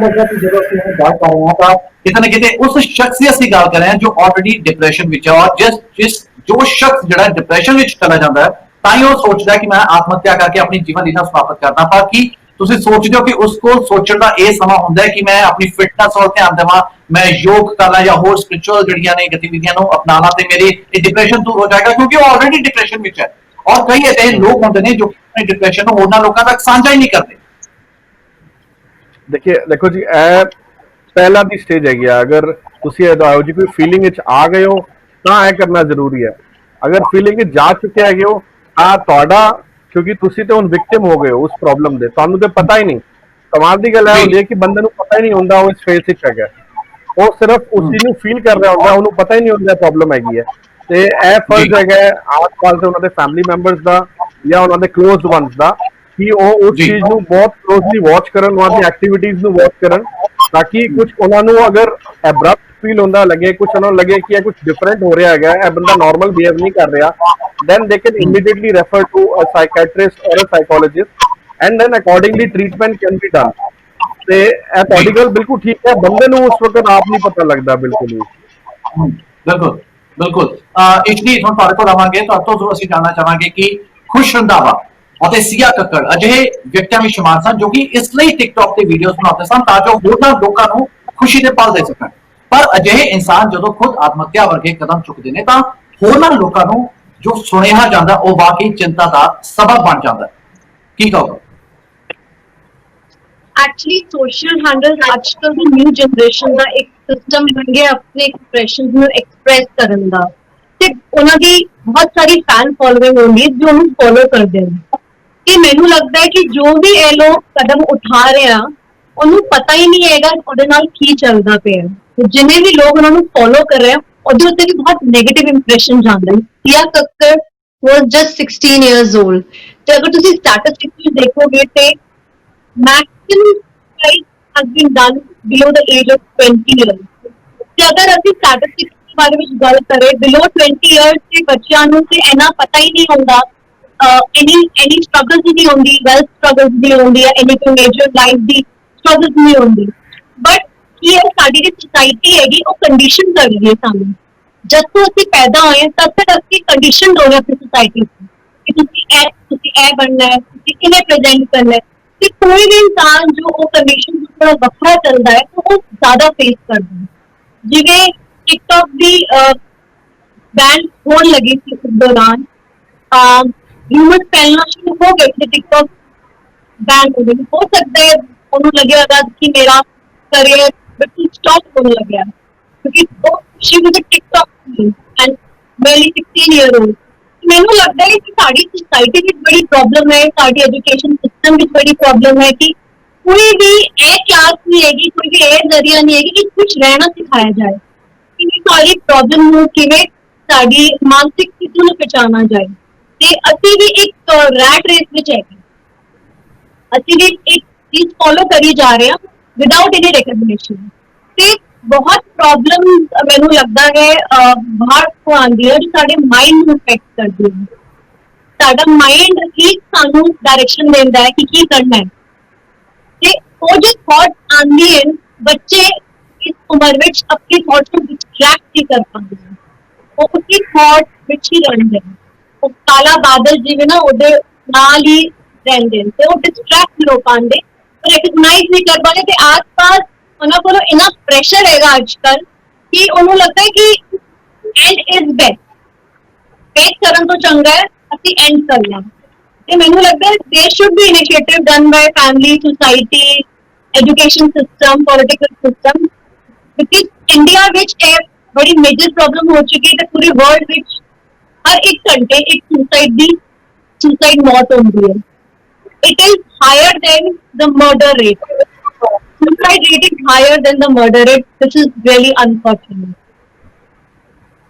मतलब ਜਦੋਂ ਅਸੀਂ ਇਹ ਬਾਤ ਕਰ ਰਹੇ ਹਾਂ ਤਾਂ कितने कितने उस शख्सियत की गल कर रहे हैं जो ऑलरेडी डिप्रेशन विच है, और जिस जो शख्स जो डिप्रेशन विच चला जाता है, ताई वो सोचता है कि मैं आत्महत्या करके अपनी जीवन लीला समाप्त करना। पर कि तुसी सोचते हो कि उसको सोचने का यह समा होंदा है कि मैं अपनी फिटनेस और ध्यान देवां, मैं योग कर ला या होर स्पिरिचुअल जड़ियां ने गतिविधियां नु अपनाना ते मेरे डिप्रेशन दूर हो जाएगा, क्योंकि वो ऑलरेडी डिप्रेशन विच है। और कई ऐसे लोग होंदे ने जो अपने डिप्रेशन नु होरना लोकां तक साझा ही नहीं करते। देखो जी, ਇਹ ਪਹਿਲਾ ਦੀ ਸਟੇਜ ਹੈਗੀ ਆ। ਅਗਰ ਤੁਸੀਂ ਇਹੋ ਜਿਹੀ ਕੋਈ ਫੀਲਿੰਗ ਵਿੱਚ ਆ ਗਏ ਹੋ ਤਾਂ ਇਹ ਕਰਨਾ ਜ਼ਰੂਰੀ ਹੈ। ਅਗਰ ਫੀਲਿੰਗ ਵਿੱਚ ਜਾ ਚੁੱਕੇ ਹੈਗੇ ਹੋ ਤਾਂ ਤੁਹਾਡਾ, ਕਿਉਂਕਿ ਤੁਸੀਂ ਤੇ ਹੁਣ ਵਿਕਟਿਮ ਹੋ ਗਏ ਹੋ ਉਸ ਪ੍ਰੋਬਲਮ ਦੇ, ਤੁਹਾਨੂੰ ਤੇ ਪਤਾ ਹੀ ਨਹੀਂ। ਕਮਾਲ ਦੀ ਗੱਲ ਇਹ ਹੁੰਦੀ ਹੈ ਕਿ ਬੰਦੇ ਨੂੰ ਪਤਾ ਹੀ ਨਹੀਂ ਹੁੰਦਾ ਉਹ ਇਸ ਫੇਸ ਵਿੱਚ ਹੈਗਾ, ਉਹ ਸਿਰਫ ਉਸ ਚੀਜ਼ ਨੂੰ ਫੀਲ ਕਰ ਰਿਹਾ ਹੁੰਦਾ, ਉਹਨੂੰ ਪਤਾ ਹੀ ਨਹੀਂ ਹੁੰਦਾ ਪ੍ਰੋਬਲਮ ਹੈਗੀ ਹੈ। ਤੇ ਇਹ ਫਰਜ਼ ਹੈਗਾ ਆਸ-ਪਾਸ ਦੇ ਉਹਨਾਂ ਦੇ ਫੈਮਿਲੀ ਮੈਂਬਰਸ ਦਾ ਜਾਂ ਉਹਨਾਂ ਦੇ ਕਲੋਜ਼ ਵਨਸ ਦਾ, ਕਿ ਉਹ ਉਸ ਚੀਜ਼ ਨੂੰ ਬਹੁਤ ਕਲੋਜ਼ਲੀ ਵਾਚ ਕਰਨ, ਉਹਨਾਂ ਦੀ ਐਕਟੀਵਿਟੀਜ਼ ਨੂੰ ਵਾਚ ਕਰਨ, ਤਾਂ ਕਿ ਕੁਝ ਉਹਨਾਂ ਨੂੰ ਅਗਰ ਐਬਰਪਟ ਫੀਲ ਹੁੰਦਾ ਲੱਗੇ, ਕੁਝ ਉਹਨਾਂ ਨੂੰ ਲੱਗੇ ਕਿ ਇਹ ਕੁਝ ਡਿਫਰੈਂਟ ਹੋ ਰਿਹਾ ਹੈਗਾ, ਇਹ ਬੰਦਾ ਨਾਰਮਲ ਬਿਹੇਵ ਨਹੀਂ ਕਰ ਰਿਹਾ, then they can immediately refer to a psychiatrist or a psychologist, and then accordingly treatment can be done। ਤੇ ਇਹ ਤੁਹਾਡੀ ਗੱਲ ਬਿਲਕੁਲ ਠੀਕ ਹੈ, ਬੰਦੇ ਨੂੰ ਉਸ ਵਕਤ ਆਪ ਨਹੀਂ ਪਤਾ ਲੱਗਦਾ ਬਿਲਕੁਲ ਵੀ। ਬਿਲਕੁਲ ਬਿਲकुल। ਇਸ਼ਨੀ ਹੁਣ ਤੁਹਾਡੇ ਕੋਲ ਆਵਾਂਗੇ, ਤੁਹਾਡੇ ਤੋਂ ਅਸੀਂ ਜਾਣਨਾ ਚਾਹਾਂਗੇ ਕਿ ਖੁਸ਼ ਰੰਧਾਵਾ ਅਤੇ ਸੀਆ ਕੱਕੜ ਅਜਿਹੇ ਵਿਅਕਤੀਆਂ ਵਿੱਚ ਸ਼ਾਮਲ ਸਨ ਜੋ ਕਿ ਇਸ ਲਈ ਟਿਕਟੌਕ ਤੇ ਵੀਡੀਓਜ਼ ਬਣਾਉਂਦੇ ਸਨ ਤਾਂ ਜੋ ਹੋਰਨਾਂ ਲੋਕਾਂ ਨੂੰ ਖੁਸ਼ੀ ਦੇ ਪਲ ਦੇ ਸਕਣ। ਪਰ ਅਜਿਹੇ ਇਨਸਾਨ ਜਦੋਂ ਖੁਦ ਆਤਮਹੱਤਿਆ ਵਰਗੇ ਕਦਮ ਚੁੱਕਦੇ ਨੇ ਤਾਂ ਹੋਰਨਾਂ ਲੋਕਾਂ ਨੂੰ ਜੋ ਸੁਣਿਆ ਜਾਂਦਾ ਉਹ ਵਾਕਈ ਚਿੰਤਾ ਦਾ ਸਬਬ ਬਣ ਜਾਂਦਾ। ਕੀ ਕਹੋਗੇ? एक्चुअली सोशल हैंडल्स आजकल ਦੀ ਨਿਊ ਜਨਰੇਸ਼ਨ ਦਾ ਇੱਕ ਸਿਸਟਮ ਬਣ ਗਿਆ ਆਪਣੇ ਐਕਸਪ੍ਰੈਸ਼ਨਸ ਨੂੰ ਐਕਸਪ੍ਰੈਸ ਕਰਨ ਦਾ, ਤੇ ਉਹਨਾਂ ਦੀ ਬਹੁਤ ਸਾਰੀ ਫੈਨ ਫੋਲੋਇੰਗ ਹੁੰਦੀ ਹੈ ਜੋ ਉਹਨੂੰ ਫੋਲੋ ਕਰਦੇ ਨੇ। ਤੇ ਮੈਨੂੰ ਲੱਗਦਾ ਹੈ ਕਿ ਜੋ ਵੀ ਇਹ ਲੋਕ ਕਦਮ ਉਠਾ ਰਹੇ ਆ ਉਹਨੂੰ ਪਤਾ ਹੀ ਨਹੀਂ ਹੈਗਾ ਉਹਦੇ ਨਾਲ ਕੀ ਚੱਲਦਾ ਪਿਆ। ਤੇ ਜਿੰਨੇ ਵੀ ਲੋਕ ਉਹਨਾਂ ਨੂੰ ਫੋਲੋ ਕਰ ਰਹੇ ਆ ਉਹਦੇ ਉੱਤੇ ਵੀ ਬਹੁਤ ਨੈਗੇਟਿਵ ਇੰਪ੍ਰੈਸ਼ਨ ਜਾਂਦਾ ਹੈ। Sia Kakkar was just 16 years old, ਤੇ ਅਗਰ ਤੁਸੀਂ ਸਟੈਟਿਸਟਿਕਸ ਦੇਖੋਗੇ ਤੇ maximum suicide has been done below the age of 20 years। ਤੇ ਅਗਰ ਅਸੀਂ statistics ਦੇ ਬਾਰੇ ਵਿੱਚ ਗੱਲ ਕਰੇ, below 20 years ਦੇ ਬੱਚਿਆਂ ਨੂੰ ਤੇ ਇੰਨਾ ਪਤਾ ਹੀ ਨਹੀਂ ਹੁੰਦਾ, any struggles ਨਹੀਂ ਹੁੰਦੀ, wealth struggles ਨਹੀਂ ਹੁੰਦੀ, any ਕੋਈ major life ਦੀ struggles ਨਹੀਂ ਹੁੰਦੀ। ਬਟ ਕੀ ਹੈ, ਸਾਡੀ ਜਿਹੜੀ society ਹੈਗੀ ਉਹ condition ਕਰ ਰਹੀ ਹੈ ਸਾਨੂੰ। ਜਦ ਤੋਂ ਅਸੀਂ ਪੈਦਾ ਹੋਏ ਤਦ ਤੱਕ ਅਸੀਂ conditioned ਹੋ ਰਹੇ ਆਪਣੀ society ਕਿ ਤੁਸੀਂ ਇਹ ਬਣਨਾ ਹੈ, ਤੁਸੀਂ ਕਿਵੇਂ present ਕਰਨਾ ਹੈ। कि कोई भी इंसान जो वो कंडीशन थोड़ा वखरा चलता है तो वो ज्यादा फेस करता है। जिवें टिकटॉक भी बैन होने लगी थी उस दौरान, ह्यूमन फैलना शुरू हो गए थे, टिकटॉक बैन हो गई। हो सकता है उन्होंने लगे होगा कि मेरा करियर बिल्कुल स्टॉप होने लग गया, क्योंकि वो she was a TikTok and मेरी 16 ईयर ओल्ड। ਮੈਨੂੰ ਲੱਗਦਾ ਹੈ ਕਿ ਸਾਡੀ ਸੋਸਾਇਟੀ ਵਿੱਚ ਬੜੀ ਪ੍ਰੋਬਲਮ ਹੈ, ਸਾਡੀ ਐਜੂਕੇਸ਼ਨ ਸਿਸਟਮ ਵਿੱਚ ਬੜੀ ਪ੍ਰੋਬਲਮ ਹੈ ਕਿ ਕੋਈ ਵੀ ਇਹ ਕਲਾਸ ਨਹੀਂ ਹੈਗੀ, ਕੋਈ ਵੀ ਇਹ ਜ਼ਰੀਆ ਨਹੀਂ ਹੈਗੀ ਕਿ ਕੁਝ ਰਹਿਣਾ ਸਿਖਾਇਆ ਜਾਏ, ਕਿ ਸਾਡੀ ਪ੍ਰੋਬਲਮ ਨੂੰ ਕਿਵੇਂ ਸਾਡੀ ਮਾਨਸਿਕ ਸਥਿਤੀ ਨੂੰ ਪਛਾਣਾ ਜਾਏ। ਤੇ ਅਸੀਂ ਵੀ ਇੱਕ ਰੈਟ ਰੇਸ ਵਿੱਚ ਹੈਗੇ, ਅਸੀਂ ਵੀ ਇੱਕ ਚੀਜ਼ ਫੋਲੋ ਕਰੀ ਜਾ ਰਹੇ ਹਾਂ ਵਿਦਆਊਟ ਐਨੀ ਰਿਕਗਨੀਸ਼ਨ। ਤੇ ਬਹੁਤ ਪ੍ਰੋਬਲਮ ਮੈਨੂੰ ਲੱਗਦਾ ਹੈ ਬਾਹਰ ਤੋਂ ਆਉਂਦੀ ਹੈ ਜੋ ਸਾਡੇ ਮਾਈਂਡ ਨੂੰ ਇਫੈਕਟ ਕਰਦੀ ਹੈ। ਸਾਡਾ ਮਾਈਂਡ ਹੀ ਸਾਨੂੰ ਡਾਇਰੈਕਸ਼ਨ ਦਿੰਦਾ ਹੈ ਕਿ ਕੀ ਕਰਨਾ ਹੈ। ਤੇ ਉਹ ਜੋ ਥਾਟ ਆਉਂਦੀ ਹੈ, ਬੱਚੇ ਇਸ ਉਮਰ ਵਿੱਚ ਆਪਣੀ ਥਾਟਸ ਨੂੰ ਡਿਸਟਰੈਕਟ ਨਹੀਂ ਕਰ ਪਾਉਂਦੇ, ਉਹ ਉਸੀ ਥਾਟ ਵਿੱਚ ਹੀ ਰਹਿੰਦੇ ਨੇ। ਉਹ ਕਾਲਾ ਬਾਦਲ ਜਿਵੇਂ ਨਾ ਉਹਦੇ ਨਾਲ ਹੀ ਰਹਿੰਦੇ ਨੇ, ਤੇ ਉਹ ਡਿਸਟਰੈਕਟ ਨਹੀਂ ਹੋ ਪਾਉਂਦੇ, ਰਿਕਗਨਾਈਜ਼ ਨਹੀਂ ਕਰ ਪਾਉਂਦੇ। ਤੇ ਆਸ-ਪਾਸ ਉਹਨਾਂ ਕੋਲ ਇੰਨਾ ਪ੍ਰੈਸ਼ਰ ਹੈਗਾ ਅੱਜ ਕੱਲ੍ਹ ਕਿ ਉਹਨੂੰ ਲੱਗਦਾ ਹੈ ਕਿ ਐਂਡ ਇਜ਼ ਬੈਸਟ, ਫੇਕ ਕਰਨ ਤੋਂ ਚੰਗਾ ਹੈ ਅਸੀਂ ਐਂਡ ਕਰ ਲਾਂ। ਤੇ ਮੈਨੂੰ ਲੱਗਦਾ ਹੈ there should be initiative done by family, society, education system, political system, because India ਵਿੱਚ ਇਹ ਬੜੀ ਮੇਜਰ ਪ੍ਰੋਬਲਮ ਹੋ ਚੁੱਕੀ ਹੈ ਤੇ ਪੂਰੇ ਵਰਲਡ ਵਿੱਚ ਹਰ ਇੱਕ ਘੰਟੇ ਇੱਕ ਸੁਸਾਈਡ ਮੌਤ ਹੁੰਦੀ ਹੈ। It is higher than the murder rate. suicide rate is higher than the murder rate. This is really unfortunate.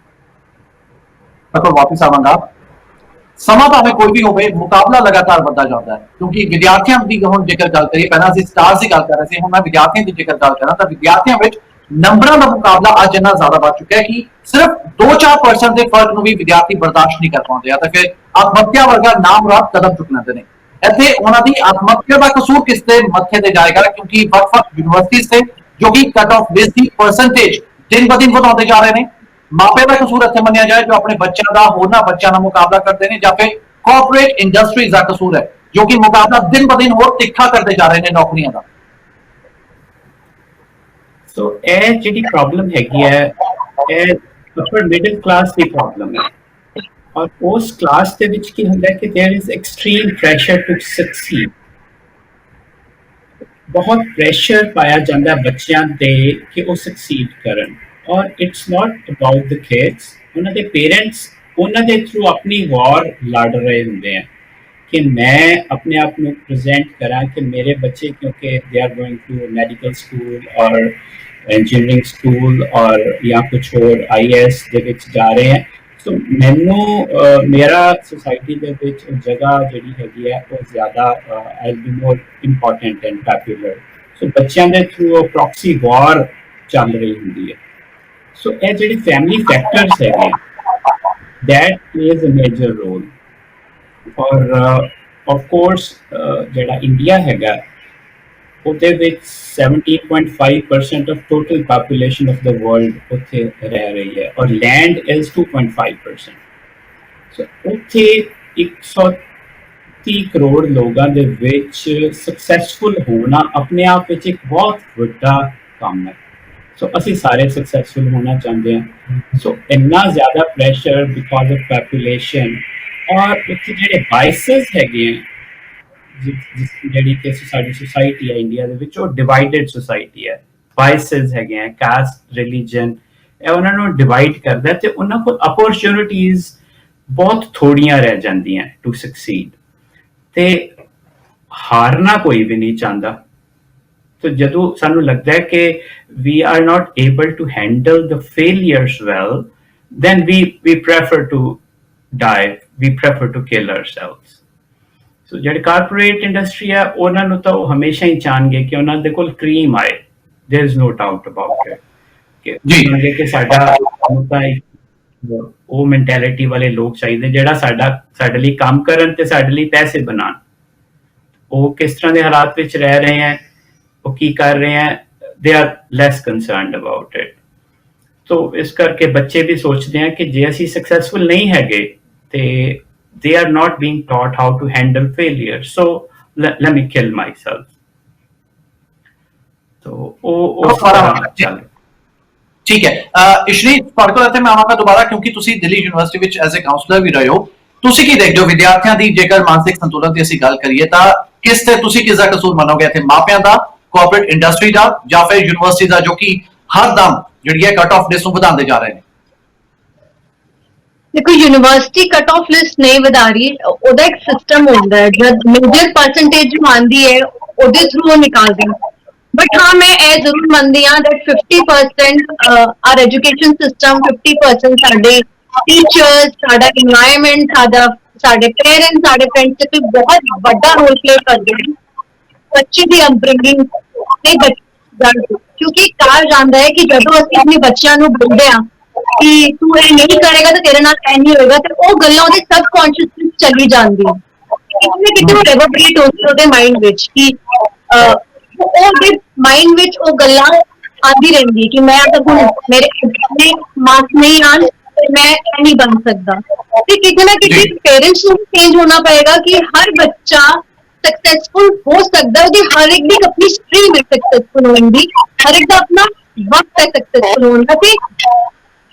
ਪਰ ਵਾਪਸ ਆਵਾਂਗਾ। ਸਮਾਂ ਭਾਵੇਂ ਕੋਈ ਵੀ ਹੋਵੇ, ਮੁਕਾਬਲਾ ਲਗਾਤਾਰ ਵੱਧਦਾ ਜਾਂਦਾ ਹੈ, ਕਿਉਂਕਿ ਵਿਦਿਆਰਥੀਆਂ ਦੀ ਹੁਣ ਜੇਕਰ ਗੱਲ ਕਰੀਏ, ਪਹਿਲਾਂ ਅਸੀਂ ਸਟਾਰਸ ਦੀ ਗੱਲ ਕਰ ਰਹੇ ਸੀ, ਹੁਣ ਮੈਂ ਵਿਦਿਆਰਥੀਆਂ ਦੀ ਜੇਕਰ ਗੱਲ ਕਰਾਂ ਤਾਂ ਵਿਦਿਆਰਥੀਆਂ ਵਿੱਚ ਨੰਬਰਾਂ ਦਾ ਮੁਕਾਬਲਾ ਅੱਜ ਇੰਨਾ ਜ਼ਿਆਦਾ ਵੱਧ ਚੁੱਕਾ ਹੈ ਕਿ ਸਿਰਫ 2-4% ਦੇ ਫਰਕ ਨੂੰ ਵੀ ਵਿਦਿਆਰਥੀ ਬਰਦਾਸ਼ਤ ਨਹੀਂ ਕਰ ਪਾਉਂਦੇ, ਤਾਂ ਫਿਰ ਆਤਮ ਹੱਤਿਆ ਵਰਗਾ ਨਾਮੁਰਾਦ ਕਦਮ ਚੁੱਕ ਲੈਂਦੇ ਨੇ। ਇੱਥੇ ਉਹਨਾਂ ਦੀ ਆਤਮ ਹੱਤਿਆ ਦਾ ਕਸੂਰ ਕਿਸ ਦੇ ਮੱਥੇ ਤੇ ਜਾਏਗਾ, ਕਿਉਂਕਿ ਵੱਖ-ਵੱਖ ਯੂਨੀਵਰਸਿਟੀਜ਼ ਤੇ ਜੋ ਕਿ ਕੱਟ ਆਫ ਲਿਸਟ ਦੀ ਪਰਸੈਂਟੇਜ ਦਿਨ ਬ ਦਿਨ ਵਧਾਉਂਦੇ ਜਾ ਰਹੇ ਨੇ। ਮਾਪੇ ਦਾ ਕਸੂਰ ਇੱਥੇ ਮੰਨਿਆ ਜਾਏ ਜੋ ਆਪਣੇ ਬੱਚਿਆਂ ਦਾ ਹੋਰਨਾਂ ਬੱਚਿਆਂ ਨਾਲ ਮੁਕਾਬਲਾ ਕਰਦੇ ਨੇ, ਜਾਂ ਫਿਰ ਕਾਰਪੋਰੇਟ ਇੰਡਸਟਰੀਜ਼ ਦਾ ਕਸੂਰ ਹੈ ਜੋ ਕਿ ਮੁਕਾਬਲਾ ਦਿਨ ਬ ਦਿਨ ਹੋਰ ਤਿੱਖਾ ਕਰਦੇ ਜਾ ਰਹੇ ਨੇ ਨੌਕਰੀਆਂ ਦਾ। ਸੋ ਇਹ ਜਿਹੜੀ ਪ੍ਰੋਬਲਮ ਹੈਗੀ ਹੈ, ਇਹ ਅਪਰ ਮਿਡਲ ਕਲਾਸ ਦੀ ਪ੍ਰੋਬਲਮ ਹੈ, ਔਰ ਉਸ ਕਲਾਸ ਦੇ ਵਿੱਚ ਕੀ ਹੁੰਦਾ ਹੈ ਕਿ there is extreme pressure to succeed. ਬਹੁਤ ਪ੍ਰੈਸ਼ਰ ਪਾਇਆ ਜਾਂਦਾ ਬੱਚਿਆਂ ਤੇ ਕਿ ਉਹ ਸਕਸੀਡ ਕਰਨ, ਔਰ it's not about the kids. ਉਹਨਾਂ ਦੇ ਪੇਰੈਂਟਸ ਉਹਨਾਂ ਦੇ ਥਰੂ ਆਪਣੀ ਵਾਰ ਲੜ ਰਹੇ ਹੁੰਦੇ ਆ ਕਿ ਮੈਂ ਆਪਣੇ ਆਪ ਨੂੰ ਪ੍ਰੈਜ਼ੈਂਟ ਕਰਾਂ ਕਿ ਮੇਰੇ ਬੱਚੇ ਕਿਉਂਕਿ they are going to medical school ਔਰ ਇੰਜੀਨੀਅਰਿੰਗ ਸਕੂਲ ਔਰ ਜਾਂ ਕੁਛ ਹੋਰ IAS ਦੇ ਵਿੱਚ ਜਾ ਰਹੇ ਹੈ। ਸੋ ਮੈਨੂੰ ਮੇਰਾ ਸੋਸਾਇਟੀ ਦੇ ਵਿੱਚ ਜਗ੍ਹਾ ਜਿਹੜੀ ਹੈਗੀ ਹੈ ਉਹ ਜ਼ਿਆਦਾ I be more important and popular. So ਬੱਚਿਆਂ ਦੇ ਥਰੂ ਪ੍ਰੋਕਸੀ ਵਾਰ ਚੱਲ ਰਹੀ ਹੁੰਦੀ ਹੈ। ਸੋ ਇਹ ਜਿਹੜੀ ਫੈਮਿਲੀ ਫੈਕਟਰਸ ਹੈਗੇ that plays a major role। और of course ਜਿਹੜਾ ਇੰਡੀਆ ਹੈਗਾ ਉਹਦੇ ਵਿੱਚ 17.5% of total population of the world ਉੱਥੇ ਰਹਿ ਰਹੀ ਹੈ, ਔਰ land is 2.5%। ਸੋ ਉੱਥੇ 130 ਕਰੋੜ ਲੋਕਾਂ ਦੇ ਵਿੱਚ ਸਕਸੈਸਫੁਲ ਹੋਣਾ ਆਪਣੇ ਆਪ ਵਿੱਚ ਇੱਕ ਬਹੁਤ ਵੱਡਾ ਕੰਮ ਹੈ। ਸੋ ਅਸੀਂ ਸਾਰੇ ਸਕਸੈਸਫੁਲ ਹੋਣਾ ਚਾਹੁੰਦੇ ਹਾਂ। ਸੋ ਇੰਨਾ ਜ਼ਿਆਦਾ ਪ੍ਰੈਸ਼ਰ ਬਿਕਾਜ਼ ਆਫ ਪੋਪੂਲੇਸ਼ਨ, ਔਰ ਉੱਥੇ ਜਿਹੜੇ ਬਾਇਸਸ ਹੈਗੇ ਆ ਜਿਹੜੀ ਕਿ ਸਾਡੀ ਸੋਸਾਇਟੀ ਹੈ ਇੰਡੀਆ ਦੇ ਵਿੱਚ, ਉਹ ਡਿਵਾਈਡਡ ਸੋਸਾਇਟੀ ਹੈ। ਬਾਇਸਸ ਹੈਗੇ ਆ, ਕਾਸਟ, ਰਿਲੀਜਨ, ਇਹ ਉਹਨਾਂ ਨੂੰ ਡਿਵਾਈਡ ਕਰਦਾ ਤੇ ਉਹਨਾਂ ਕੋਲ ਅਪੋਰਚੁਨਿਟੀਜ਼ ਬਹੁਤ ਥੋੜੀਆਂ ਰਹਿ ਜਾਂਦੀਆਂ ਟੂ ਸਕਸੀਡ। ਤੇ ਹਾਰਨਾ ਕੋਈ ਵੀ ਨਹੀਂ ਚਾਹੁੰਦਾ। तो ਜਦੋਂ ਸਾਨੂੰ ਲੱਗਦਾ ਹੈ ਕਿ we are not able to handle the failures well, then we prefer to die, we prefer to kill ourselves। ਸੋ ਜਿਹੜੀ ਕਾਰਪੋਰੇਟ ਇੰਡਸਟਰੀ ਹੈ ਉਹਨਾਂ ਨੂੰ ਤਾਂ ਉਹ ਹਮੇਸ਼ਾ ਹੀ ਚਾਹਣਗੇ ਕਿ ਉਹਨਾਂ ਦੇ ਕੋਲ ਕ੍ਰੀਮ ਆਏ, there is no doubt about it। ਕਿ ਚਾਹਣਗੇ ਕਿ ਸਾਡਾ ਤਾਂ ਉਹ ਮੈਂਟੈਲਿਟੀ ਵਾਲੇ ਲੋਕ ਚਾਹੀਦੇ ਜਿਹੜਾ ਸਾਡੇ ਲਈ ਕੰਮ ਕਰਨ ਤੇ ਸਾਡੇ ਲਈ ਪੈਸੇ ਬਣਾਉਣ। ਉਹ ਕਿਸ ਤਰ੍ਹਾਂ ਦੇ ਹਾਲਾਤ ਵਿੱਚ ਰਹਿ ਰਹੇ ਹੈ, ਉਹ ਕੀ ਕਰ ਰਹੇ ਹੈ, they are less concerned about it। तो ਇਸ ਕਰਕੇ ਬੱਚੇ ਵੀ ਸੋਚਦੇ ਆ ਕਿ ਜੇ ਅਸੀਂ ਸਕਸੈਸਫੁਲ ਨਹੀਂ ਹੈਗੇ ਤੇ they are not being taught how to handle failure, so let me kill myself। तो ਉਹ ਸਾਰਾ ਠੀਕ ਹੈ। ਇਸ਼ਨੀ ਤੁਹਾਡੇ ਕੋਲ ਇੱਥੇ ਮੈਂ ਆਵਾਂਗਾ ਦੁਬਾਰਾ, ਕਿਉਂਕਿ ਤੁਸੀਂ ਦਿੱਲੀ ਯੂਨੀਵਰਸਿਟੀ ਵਿੱਚ ਐਜ਼ ਅ ਕਾਉਂਸਲਰ ਵੀ ਰਹੇ ਹੋ। ਤੁਸੀਂ ਕੀ ਦੇਖਦੇ ਹੋ ਵਿਦਿਆਰਥੀਆਂ ਦੀ ਜੇਕਰ ਮਾਨਸਿਕ ਸੰਤੁਲਨ ਦੀ ਅਸੀਂ ਗੱਲ ਕਰੀਏ ਤਾਂ ਕਿਸ ਦਾ ਕਸੂਰ ਮੰਨੋਗੇ ਇੱਥੇ, ਮਾਪਿਆਂ ਦਾ, ਕਾਰਪੋਰੇਟ ਇੰਡਸਟਰੀ ਦਾ, ਜਾਂ ਫਿਰ ਯੂਨੀਵਰਸਿਟੀ ਦਾ ਜੋ ਕਿ ਹਰ ਦਮ ਜਿਹੜੀ ਹੈ ਕੱਟ ਆਫ ਲਿਸਟ ਨੂੰ ਵਧਾਉਂਦੇ ਜਾ ਰਹੇ ਨੇ? देखो यूनिवर्सिटी कट ऑफ लिस्ट नहीं वधा रही, ਉਹਦਾ ਇੱਕ ਸਿਸਟਮ ਹੁੰਦਾ ਹੈ ਜਦ ਮੇਜਰ ਪਰਸੈਂਟੇਜ ਆਉਂਦੀ ਹੈ ਉਹਦੇ ਥਰੂ ਉਹ ਨਿਕਾਲਦੇ ਹਨ। ਬਟ ਹਾਂ ਮੈਂ ਇਹ ਜ਼ਰੂਰ ਮੰਨਦੀ ਹਾਂ that 50% our education system, 50% ਸਾਡੇ ਟੀਚਰਸ, ਸਾਡਾ ਇਨਵਾਇਰਨਮੈਂਟ, ਸਾਡੇ ਪੇਰੈਂਟਸ, ਸਾਡੇ ਫਰੈਂਡਸ ਤੇ ਬਹੁਤ ਵੱਡਾ ਰੋਲ ਪਲੇ ਕਰਦੇ ਹਨ ਬੱਚੇ ਦੀ ਅਪਬ੍ਰਿੰਗਿੰਗ ਤੇ ਕਿਉਂਕਿ ਕਹਾ ਜਾਂਦਾ ਹੈ ਕਿ ਜਦੋਂ ਅਸੀਂ ਆਪਣੇ ਬੱਚਿਆਂ ਨੂੰ ਬੋਲਦੇ ਹਾਂ ਕਿ ਤੂੰ ਇਹ ਨਹੀਂ ਕਰੇਗਾ ਤਾਂ ਤੇਰੇ ਨਾਲ ਇਹ ਨਹੀਂ ਹੋਏਗਾ, ਤੇ ਉਹ ਗੱਲਾਂ ਉਹਦੇ ਸਬਕੌਂਸ਼ੀਅਸ ਵਿੱਚ ਚਲੀ ਜਾਂਦੀਆਂ ਕਿਤੇ ਉਹ ਰੈਵਰਬਰੇਟ ਹੁੰਦੀ ਉਹਦੇ ਮਾਈਂਡ ਵਿੱਚ ਕਿ ਉਹਦੇ ਮਾਈਂਡ ਵਿੱਚ ਉਹ ਗੱਲਾਂ ਆਉਂਦੀ ਰਹਿੰਦੀ ਕਿ ਮੈਂ ਅਗਰ ਹੁਣ ਮੇਰੇ ਮਾਰਕਸ ਨਹੀਂ ਆਉਣ ਮੈਂ ਇਹ ਨਹੀਂ ਬਣ ਸਕਦਾ। ਤੇ ਕਿਤੇ ਨਾ ਕਿਤੇ ਪੇਰੈਂਟਸ ਨੂੰ ਚੇਂਜ ਹੋਣਾ ਪਏਗਾ ਕਿ ਹਰ ਬੱਚਾ सक्सेसफुल हो सकता है, हर एक ਦੀ ਆਪਣੀ ਸਟਰੀਮ ਹੈ सक्सेसफुल ਹੋਣ ਦੀ, ਹਰ ਇੱਕ ਦਾ ਆਪਣਾ ਵਕਤ ਹੈ सक्सेसफुल ਹੋਣ ਦਾ। ਤੇ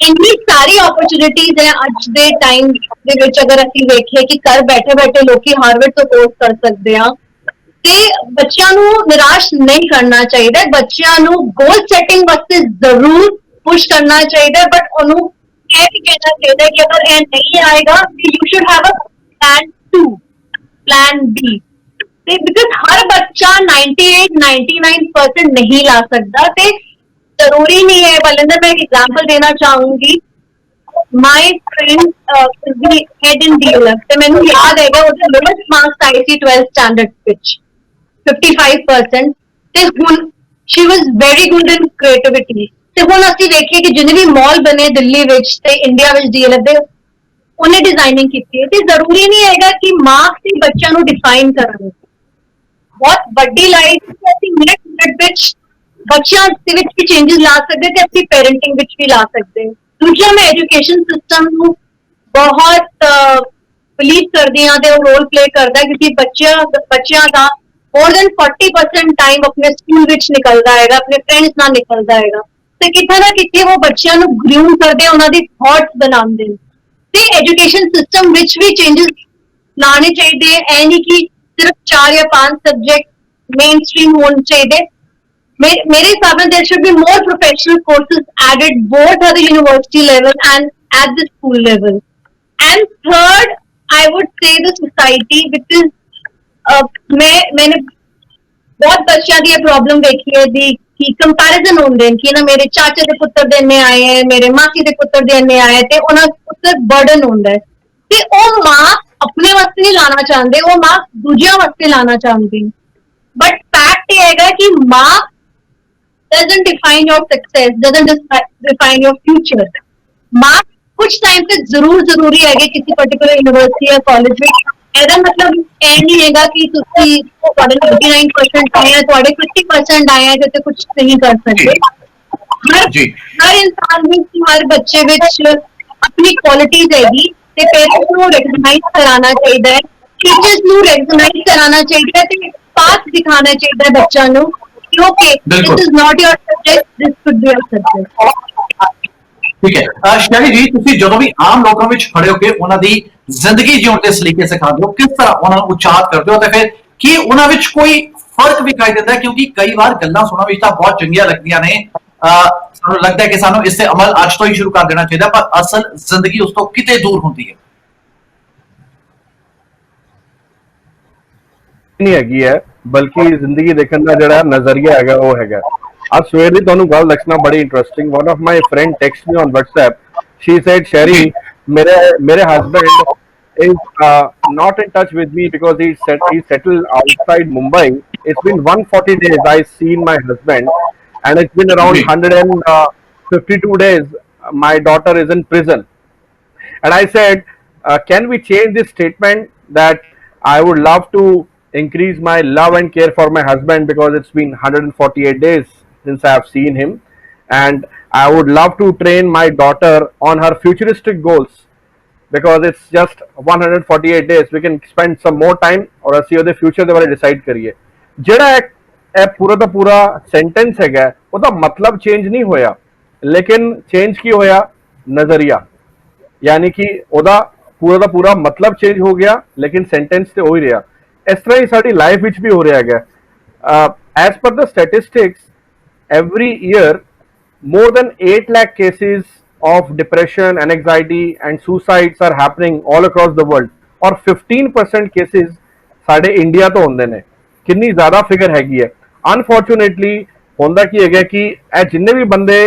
ਇੰਨੀ ਸਾਰੀ ਓਪਰਚੁਨਿਟੀਜ਼ ਹੈ ਅੱਜ ਦੇ ਟਾਈਮ ਦੇ ਵਿੱਚ, ਅਗਰ ਅਸੀਂ ਵੇਖੀਏ ਕਿ ਘਰ ਬੈਠੇ ਬੈਠੇ ਲੋਕੀ ਹਾਰਵਰਡ ਤੋਂ ਕੋਰਸ ਕਰ ਸਕਦੇ ਆ, ਤੇ ਬੱਚਿਆਂ ਨੂੰ ਨਿਰਾਸ਼ ਨਹੀਂ ਕਰਨਾ ਚਾਹੀਦਾ, ਬੱਚਿਆਂ ਨੂੰ ਗੋਲ ਸੈਟਿੰਗ ਵਾਸਤੇ ਜ਼ਰੂਰ ਪੁਸ਼ ਕਰਨਾ ਚਾਹੀਦਾ, ਬਟ ਉਹਨੂੰ ਇਹ ਵੀ ਕਹਿਣਾ ਚਾਹੀਦਾ ਕਿ ਅਗਰ ਇਹ ਨਹੀਂ ਆਏਗਾ you should have a plan 2, plan B। ਤੇ ਬਿਕਾਜ਼ ਹਰ ਬੱਚਾ 98-99% ਨਹੀਂ ਲਾ ਸਕਦਾ ਤੇ ਜ਼ਰੂਰੀ ਨਹੀਂ ਹੈ। ਬਲਿੰਦਰ ਮੈਂ ਇੱਕ ਐਗਜ਼ਾਮਪਲ ਦੇਣਾ ਚਾਹੂੰਗੀ। My friend is the head in DLF ਤੇ ਮੈਨੂੰ ਯਾਦ ਹੈਗਾ ਉਹਦੇ ਲੋਐਸਟ ਮਾਰਕਸ ਆਏ ਸੀ 12th ਸਟੈਂਡਰਡ ਵਿੱਚ 55% ਤੇ ਹੁਣ she was very good in creativity. ਤੇ ਹੁਣ ਅਸੀਂ ਵੇਖੀਏ ਕਿ ਜਿੰਨੇ ਵੀ ਮਾਲ ਬਣੇ ਦਿੱਲੀ ਵਿੱਚ ਤੇ ਇੰਡੀਆ ਵਿੱਚ ਡੀਐਲਐਫ ਦੇ ਉਹਨੇ ਡਿਜ਼ਾਈਨਿੰਗ ਕੀਤੀ ਹੈ। ਤੇ ਜ਼ਰੂਰੀ ਨਹੀਂ ਹੈਗਾ ਕਿ ਮਾਰਕਸ ਹੀ ਬੱਚਿਆਂ ਨੂੰ ਡਿਫਾਈਨ ਕਰਨ। ਬਹੁਤ ਵੱਡੀ ਲਾਈਫ ਅਸੀਂ ਮਿੰਟ ਵਿੱਚ ਬੱਚਿਆਂ ਦੇ ਵਿੱਚ ਵੀ ਚੇਂਜਸ ਲਾ ਸਕਦੇ ਤੇ ਆਪਣੀ ਪੈਰੈਂਟਿੰਗ ਵਿੱਚ ਵੀ ਲਾ ਸਕਦੇ। ਦੂਜਾ ਮੈਂ ਐਜੂਕੇਸ਼ਨ ਸਿਸਟਮ ਨੂੰ ਬਹੁਤ ਬਿਲੀਵ ਕਰਦੀ ਹਾਂ ਤੇ ਉਹ ਰੋਲ ਪਲੇ ਕਰਦਾ ਕਿਉਂਕਿ ਬੱਚਿਆਂ ਦਾ more than 40% ਟਾਈਮ ਆਪਣੇ ਸਕੂਲ ਵਿੱਚ ਨਿਕਲਦਾ ਹੈਗਾ, ਆਪਣੇ ਫਰੈਂਡਸ ਨਾਲ ਨਿਕਲਦਾ ਹੈਗਾ ਤੇ ਕਿਤੇ ਨਾ ਕਿਤੇ ਉਹ ਬੱਚਿਆਂ ਨੂੰ ਗਰੂਮ ਕਰਦੇ, ਉਹਨਾਂ ਦੀ ਥਾਟਸ ਬਣਾਉਂਦੇ ਨੇ। ਤੇ ਐਜੂਕੇਸ਼ਨ ਸਿਸਟਮ ਵਿੱਚ ਵੀ ਚੇਂਜਸ ਲਾਣੇ ਚਾਹੀਦੇ। ਐ ਨਹੀਂ ਕਿ ਸਿਰਫ 4 ਜਾਂ 5 ਸਬਜੈਕਟ ਮੇਨ ਸਟ੍ਰੀਮ ਹੋਣੇ ਚਾਹੀਦੇ। ਮੇਰੇ ਹਿਸਾਬ ਨਾਲ there should be more professional courses added both at the university level and at the school level. And third, I would say the society because मैंने बहुत बच्चों की प्रॉब्लम देखी है दी कि कंपैरिजन होंगे कि ना मेरे चाचे के पुत्र दे इन्ने आए हैं, मेरे मासी के पुत्र दे इन्ने आए ते उन्हां उत्ते बर्डन होंदा है ते ओ मां अपने वास्ते नहीं लाना चाहते, वो मां दूजियां वास्ते लाना चाहती। बट फैक्ट ये है कि मां doesn't define your success, doesn't define your future. मां कुछ टाइम पे जरूरी है कि किसी पर्टिकुलर यूनिवर्सिटी या कॉलेज में ਇਹਦਾ ਮਤਲਬ ਇਹ ਨਹੀਂ ਹੈਗਾ ਕਿ ਤੁਸੀਂ ਤੁਹਾਡੇ 99% ਆਏ ਆ, ਤੁਹਾਡੇ 50% ਆਏ ਆ ਤੇ ਤੁਸੀਂ ਕੁਝ ਨਹੀਂ ਕਰ ਸਕਦੇ। ਹਰ ਇਨਸਾਨ ਵਿੱਚ, ਹਰ ਬੱਚੇ ਵਿੱਚ ਆਪਣੀ ਕੁਆਲਿਟੀਜ਼ ਹੈਗੀ ਤੇ ਪੇਰੈਂਟਸ ਨੂੰ ਰੈਕਗਨਾਈਜ਼ ਕਰਾਉਣਾ ਚਾਹੀਦਾ ਹੈ, ਟੀਚਰਸ ਨੂੰ ਰੈਕਗਨਾਈਜ਼ ਕਰਾਉਣਾ ਚਾਹੀਦਾ ਤੇ ਪਾਥ ਦਿਖਾਉਣਾ ਚਾਹੀਦਾ ਬੱਚਿਆਂ ਨੂੰ ਕਿ okay this is not your subject, this could B your subject. ठीक है शैली जी, ਤੁਸੀਂ ਜਦੋਂ ਵੀ ਆਮ ਲੋਕਾਂ ਵਿੱਚ ਖੜੇ ਹੋ ਕੇ ਉਹਨਾਂ ਦੀ ਜ਼ਿੰਦਗੀ ਜਿਉਣ ਦੇ ਸਲੀਕੇ ਸਿਖਾਉਂਦੇ ਹੋ, ਕਿਸ ਤਰ੍ਹਾਂ ਉਹਨਾਂ ਨੂੰ ਉਚਾਰ ਕਰਦੇ ਹੋ ਤੇ ਫਿਰ ਕੀ ਉਹਨਾਂ ਵਿੱਚ ਕੋਈ ਫਰਕ ਵਿਖਾਈ ਦਿੰਦਾ ਹੈ? ਕਿਉਂਕਿ ਕਈ ਵਾਰ ਗੱਲਾਂ ਸੁਣਨ ਵਿੱਚ ਤਾਂ ਬਹੁਤ ਚੰਗੀਆਂ ਲੱਗਦੀਆਂ ਨੇ, ਸਾਨੂੰ ਲੱਗਦਾ ਹੈ ਕਿ ਸਾਨੂੰ ਇਸ ਤੇ ਅਮਲ ਅੱਜ ਤੋਂ ਹੀ ਸ਼ੁਰੂ ਕਰ ਦੇਣਾ ਚਾਹੀਦਾ, ਪਰ ਅਸਲ ਜ਼ਿੰਦਗੀ ਉਸ ਤੋਂ ਕਿਤੇ ਦੂਰ ਹੁੰਦੀ ਹੈ। ਨਹੀਂ ਹੈਗੀ ਹੈ, ਬਲਕਿ ਜ਼ਿੰਦਗੀ ਦੇਖਣ ਦਾ ਜਿਹੜਾ ਨਜ਼ਰੀਆ ਹੈਗਾ ਉਹ ਹੈਗਾ। आज सवेर ਦੀ ਤੁਹਾਨੂੰ ਗੱਲ ਦੱਸਣਾ ਬੜੀ interesting. one of my friend text me on WhatsApp. She said, Sherry, ਮੇਰੇ husband is not in touch with me because he settled outside Mumbai. It's been 140 days I seen my husband and it's been around 152 days my daughter is in prison. And I said, can we change this statement that I would love to increase my love and care for my husband because it's been 148 days since I have seen him and I would love to train my daughter on her futuristic goals because it's just 148 days, we can spend some more time और ਅਸੀਂ ਉਹਦੇ future ਦੇ ਬਾਰੇ decide ਕਰੀਏ। ਜਿਹੜਾ ਇਹ ਪੂਰਾ ਦਾ ਪੂਰਾ ਸੈਂਟੈਂਸ ਹੈਗਾ ਉਹਦਾ ਮਤਲਬ ਚੇਂਜ ਨਹੀਂ ਹੋਇਆ, ਲੇਕਿਨ ਚੇਂਜ ਕੀ ਹੋਇਆ? ਨਜ਼ਰੀਆ। ਯਾਨੀ ਕਿ ਉਹਦਾ ਪੂਰਾ ਦਾ ਪੂਰਾ ਮਤਲਬ ਚੇਂਜ ਹੋ ਗਿਆ ਲੇਕਿਨ ਸੈਂਟੈਂਸ ਤੇ ਹੋ ਹੀ ਰਿਹਾ। ਇਸ ਤਰ੍ਹਾਂ ਹੀ ਸਾਡੀ ਲਾਈਫ ਵਿੱਚ ਵੀ ਹੋ ਰਿਹਾ ਹੈਗਾ। As per the statistics every year more than 8 lakh cases of depression and anxiety and suicides are happening all across the world और 15% cases साढ़े इंडिया तो होंगे ने। कितनी ज़्यादा फिगर हैगी है। अनफॉर्चुनेटली होंदा की है कि जिन्ने भी बंदे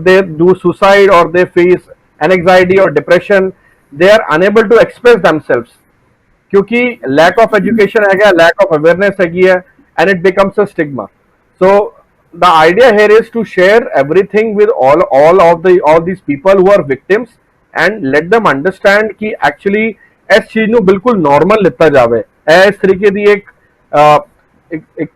they do suicide or they face anxiety or depression, they are unable to express themselves क्योंकि lack of education हैगा, lack of awareness हैगी है and it becomes a stigma. So the idea here is to share everything with all these people who are victims and let them understand कि actually इस चीज ਨੂੰ बिल्कुल normal लिता जावे। इस तरीके ਦੀ एक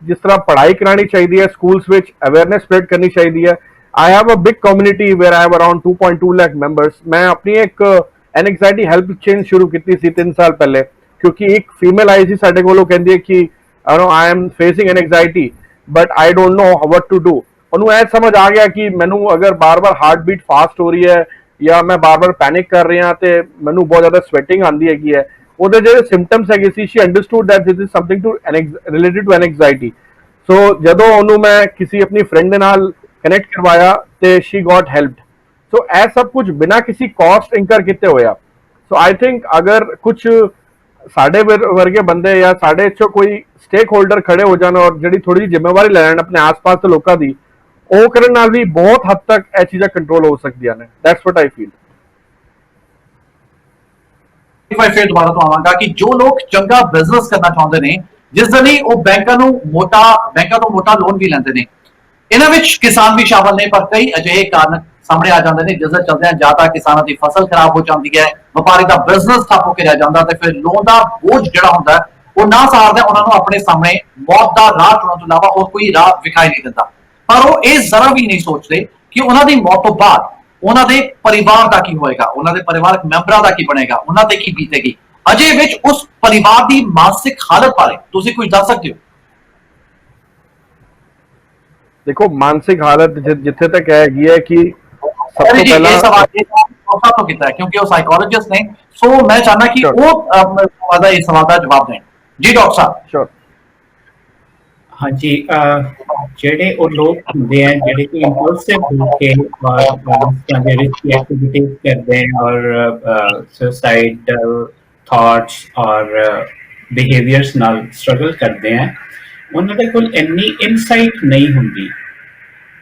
जिस तरह पढ़ाई करानी चाहिए है स्कूल्स ਵਿੱਚ अवेयरनेस स्प्रेड करनी चाहिए है। I have a big community where I have around 2.2 lakh members। मैं अपनी एक एनएग्जाइटी हेल्प चेन शुरू की थी 3 साल पहले क्योंकि एक फीमेल आई थी साढ़े को कहती है कि I am facing anxiety but I don't know what to do. ਉਹਨੂੰ ਇਹ ਸਮਝ ਆ ਗਿਆ ਕਿ ਮੈਨੂੰ ਅਗਰ ਬਾਰ-ਬਾਰ ਹਾਰਟ ਬੀਟ ਫਾਸਟ ਹੋ ਰਹੀ ਹੈ ਜਾਂ ਮੈਂ ਬਾਰ-ਬਾਰ ਪੈਨਿਕ ਕਰ ਰਿਹਾ ਤੇ ਮੈਨੂੰ ਬਹੁਤ ਜ਼ਿਆਦਾ ਸਵੈਟਿੰਗ ਆਉਂਦੀ ਹੈਗੀ ਹੈ, ਉਹਦੇ ਜਿਹੜੇ ਸਿੰਪਟਮਸ ਹੈਗੇ ਸੀ she understood that this is something to related to anxiety. So ਜਦੋਂ ਉਹਨੂੰ ਮੈਂ ਕਿਸੇ ਆਪਣੀ ਫਰੈਂਡ ਦੇ ਨਾਲ ਕਨੈਕਟ ਕਰਵਾਇਆ ਤੇ ਸ਼ੀ ਗॉट ਹੈਲਪਡ। ਸੋ ਇਹ ਸਭ ਕੁਝ ਬਿਨਾਂ ਕਿਸੇ ਕਾਸਟ ਇਨਕਰ ਕੀਤੇ ਹੋਇਆ। ਸੋ ਆਈ ਥਿੰਕ ਅਗਰ ਕੁਝ ਸਾਡੇ ਵਰਗੇ ਬੰਦੇ ਜਾਂ ਸਾਡੇ ਚੋਂ ਕੋਈ ਸਟੇਕ ਹੋਲਡਰ ਖੜੇ ਹੋ ਜਾਣ ਔਰ ਜਿਹੜੀ ਥੋੜੀ ਜਿਹੀ ਜ਼ਿੰਮੇਵਾਰੀ ਲੈ ਲੈਣ ਆਪਣੇ ਆਸ-ਪਾਸ ਦੇ ਲੋਕਾਂ ਦੀ, ਉਹ ਕਰਨ ਨਾਲ ਵੀ ਬਹੁਤ ਹੱਦ ਤੱਕ ਇਹ ਚੀਜ਼ਾਂ ਕੰਟਰੋਲ ਹੋ ਸਕਦੀਆਂ ਨੇ। That's what I feel. ਫਿਰ ਦੁਬਾਰਾ ਤੋਂ ਆਵਾਂਗਾ ਕਿ ਜੋ ਲੋਕ ਚੰਗਾ ਬਿਜ਼ਨਸ ਕਰਨਾ ਚਾਹੁੰਦੇ ਨੇ, ਜਿਸ ਦੇ ਲਈ ਉਹ ਬੈਂਕਾਂ ਤੋਂ ਮੋਟਾ ਲੋਨ ਵੀ ਲੈਂਦੇ ਨੇ, ਇਹਨਾਂ ਵਿੱਚ ਕਿਸਾਨ ਵੀ ਸ਼ਾਮਲ ਨੇ, ਪਰ ਕਈ ਅਜਿਹੇ ਕਾਰਨ ਸਾਹਮਣੇ ਆ ਜਾਂਦੇ ਨੇ ਜਿਸ ਦੇ ਚਲਦਿਆਂ ਜਾਂ ਤਾਂ ਕਿਸਾਨਾਂ ਦੀ ਫਸਲ ਖਰਾਬ ਹੋ ਜਾਂਦੀ ਹੈ, ਵਪਾਰੀ ਦਾ ਬਿਜ਼ਨਸ ਠੱਪ ਹੋ ਕੇ ਰਹਿ ਜਾਂਦਾ, ਤੇ ਫਿਰ ਲੋਨ ਦਾ ਬੋਝ ਜਿਹੜਾ ਹੁੰਦਾ ਉਹ ਨਾ ਸਹਾਰਦਾ ਉਹਨਾਂ ਨੂੰ ਆਪਣੇ ਸਾਹਮਣੇ ਮੌਤ ਦਾ ਰਾਹ ਚੁਣਨ ਤੋਂ ਇਲਾਵਾ ਹੋਰ ਕੋਈ ਰਾਹ ਵਿਖਾਈ ਨਹੀਂ ਦਿੰਦਾ। ਪਰ ਉਹ ਇਹ ਜ਼ਰਾ ਵੀ ਨਹੀਂ ਸੋਚਦੇ ਕਿ ਉਹਨਾਂ ਦੀ ਮੌਤ ਤੋਂ ਬਾਅਦ ਉਹਨਾਂ ਦੇ ਪਰਿਵਾਰ ਦਾ ਕੀ ਹੋਏਗਾ, ਉਹਨਾਂ ਦੇ ਪਰਿਵਾਰਕ ਮੈਂਬਰਾਂ ਦਾ ਕੀ ਬਣੇਗਾ, ਉਹਨਾਂ ਤੇ ਕੀ ਬੀਤੇਗੀ। ਅਜੇ ਵਿੱਚ ਉਸ ਪਰਿਵਾਰ ਦੀ ਮਾਨਸਿਕ ਹਾਲਤ ਬਾਰੇ ਤੁਸੀਂ ਕੁਝ ਦੱਸ ਸਕਦੇ ਹੋ? ਦੇਖੋ, ਮਾਨਸਿਕ ਹਾਲਤ ਜਿੱਥੇ ਤੱਕ ਹੈਗੀ ਹੈ ਕਿ ਸਭ ਤੋਂ ਪਹਿਲਾਂ ਸਵਾਲ ਤੋਂ ਕੀਤਾ ਹੈ ਕਿਉਂਕਿ ਉਹ ਸਾਈਕੋਲੋਜਿਸਟ ਨੇ, ਸੋ ਮੈਂ ਚਾਹਨਾ ਕਿ ਉਹ ਇਸ ਸਵਾਲ ਦਾ ਜਵਾਬ ਦੇਣ। ਜੀ ਡਾਕਟਰ ਸਾਹਿਬ। ਸ਼ੋਰ। हाँ जी, जेडे वो लोग होंगे हैं जेडे कि इंपल्सिव होके और रिस्की एक्टिविटीज करते हैं और सुसाइडल थॉट्स और बिहेवियर्स नाल स्ट्रगल करते हैं, उन्होंने कोल इन्नी इनसाइट नहीं होंगी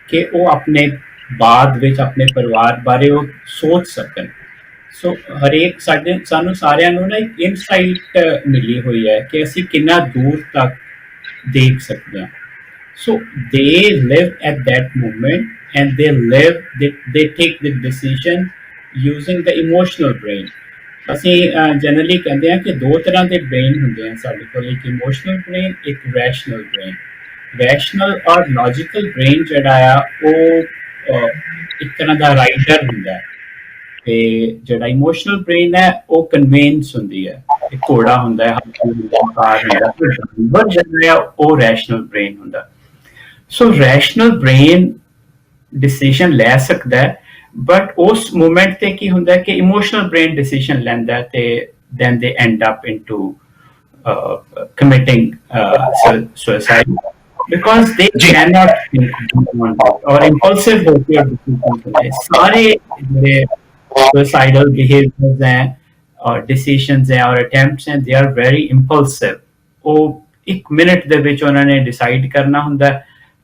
कि वो अपने बाद विच अपने परिवार बारे वो सोच सकन। सो हरेक सानू सारियां नू ना एक इनसाइट मिली हुई है कि असी कितना दूर तक देख सकते हैं। So they live at that moment and they take the decision using the emotional brain। ਅਸੀਂ ਜਨਰਲੀ ਕਹਿੰਦੇ ਹਾਂ ਕਿ ਦੋ ਤਰ੍ਹਾਂ ਦੇ ਬ੍ਰੇਨ ਹੁੰਦੇ ਹਨ ਸਾਡੇ ਕੋਲ, ਇੱਕ ਇਮੋਸ਼ਨਲ ਬ੍ਰੇਨ, ਇੱਕ ਰੈਸ਼ਨਲ ਬ੍ਰੇਨ। ਰੈਸ਼ਨਲ ਔਰ ਲੌਜੀਕਲ ਬ੍ਰੇਨ ਜਿਹੜਾ ਆ ਉਹ ਇੱਕ ਤਰ੍ਹਾਂ ਦਾ ਰਾਈਡਰ ਹੁੰਦਾ ਹੈ, ਤੇ ਜਿਹੜਾ ਇਮੋਸ਼ਨਲ ਬ੍ਰੇਨ ਹੈ ਉਹ ਕਨਵੇਂਸ ਹੁੰਦੀ ਹੈ, ਇੱਕ ਘੋੜਾ ਹੁੰਦਾ ਹੈ, ਕਾਰ ਹੁੰਦਾ, ਜਿਹੜਾ ਉਹ ਰੈਸ਼ਨਲ ਬ੍ਰੇਨ ਹੁੰਦਾ। ਸੋ ਰੈਸ਼ਨਲ ਬ੍ਰੇਨ ਡਿਸੀਜਨ ਲੈ ਸਕਦਾ ਹੈ, ਬਟ ਉਸ ਮੂਮੈਂਟ ਤੇ ਕੀ ਹੁੰਦਾ ਕਿ ਇਮੋਸ਼ਨਲ ਬ੍ਰੇਨ ਡਿਸੀਜਨ ਲੈਂਦਾ ਤੇ then they end up into committing suicide because they cannot think or impulsive होकर decisions लें। सारे ਜਿਹੜੇ suicidal behaviors हैं और decisions हैं और attempts हैं, they are very impulsive। ਉਹ ਇੱਕ ਮਿੰਟ ਦੇ ਵਿੱਚ ਉਹਨਾਂ ਨੇ ਡਿਸਾਈਡ ਕਰਨਾ ਹੁੰਦਾ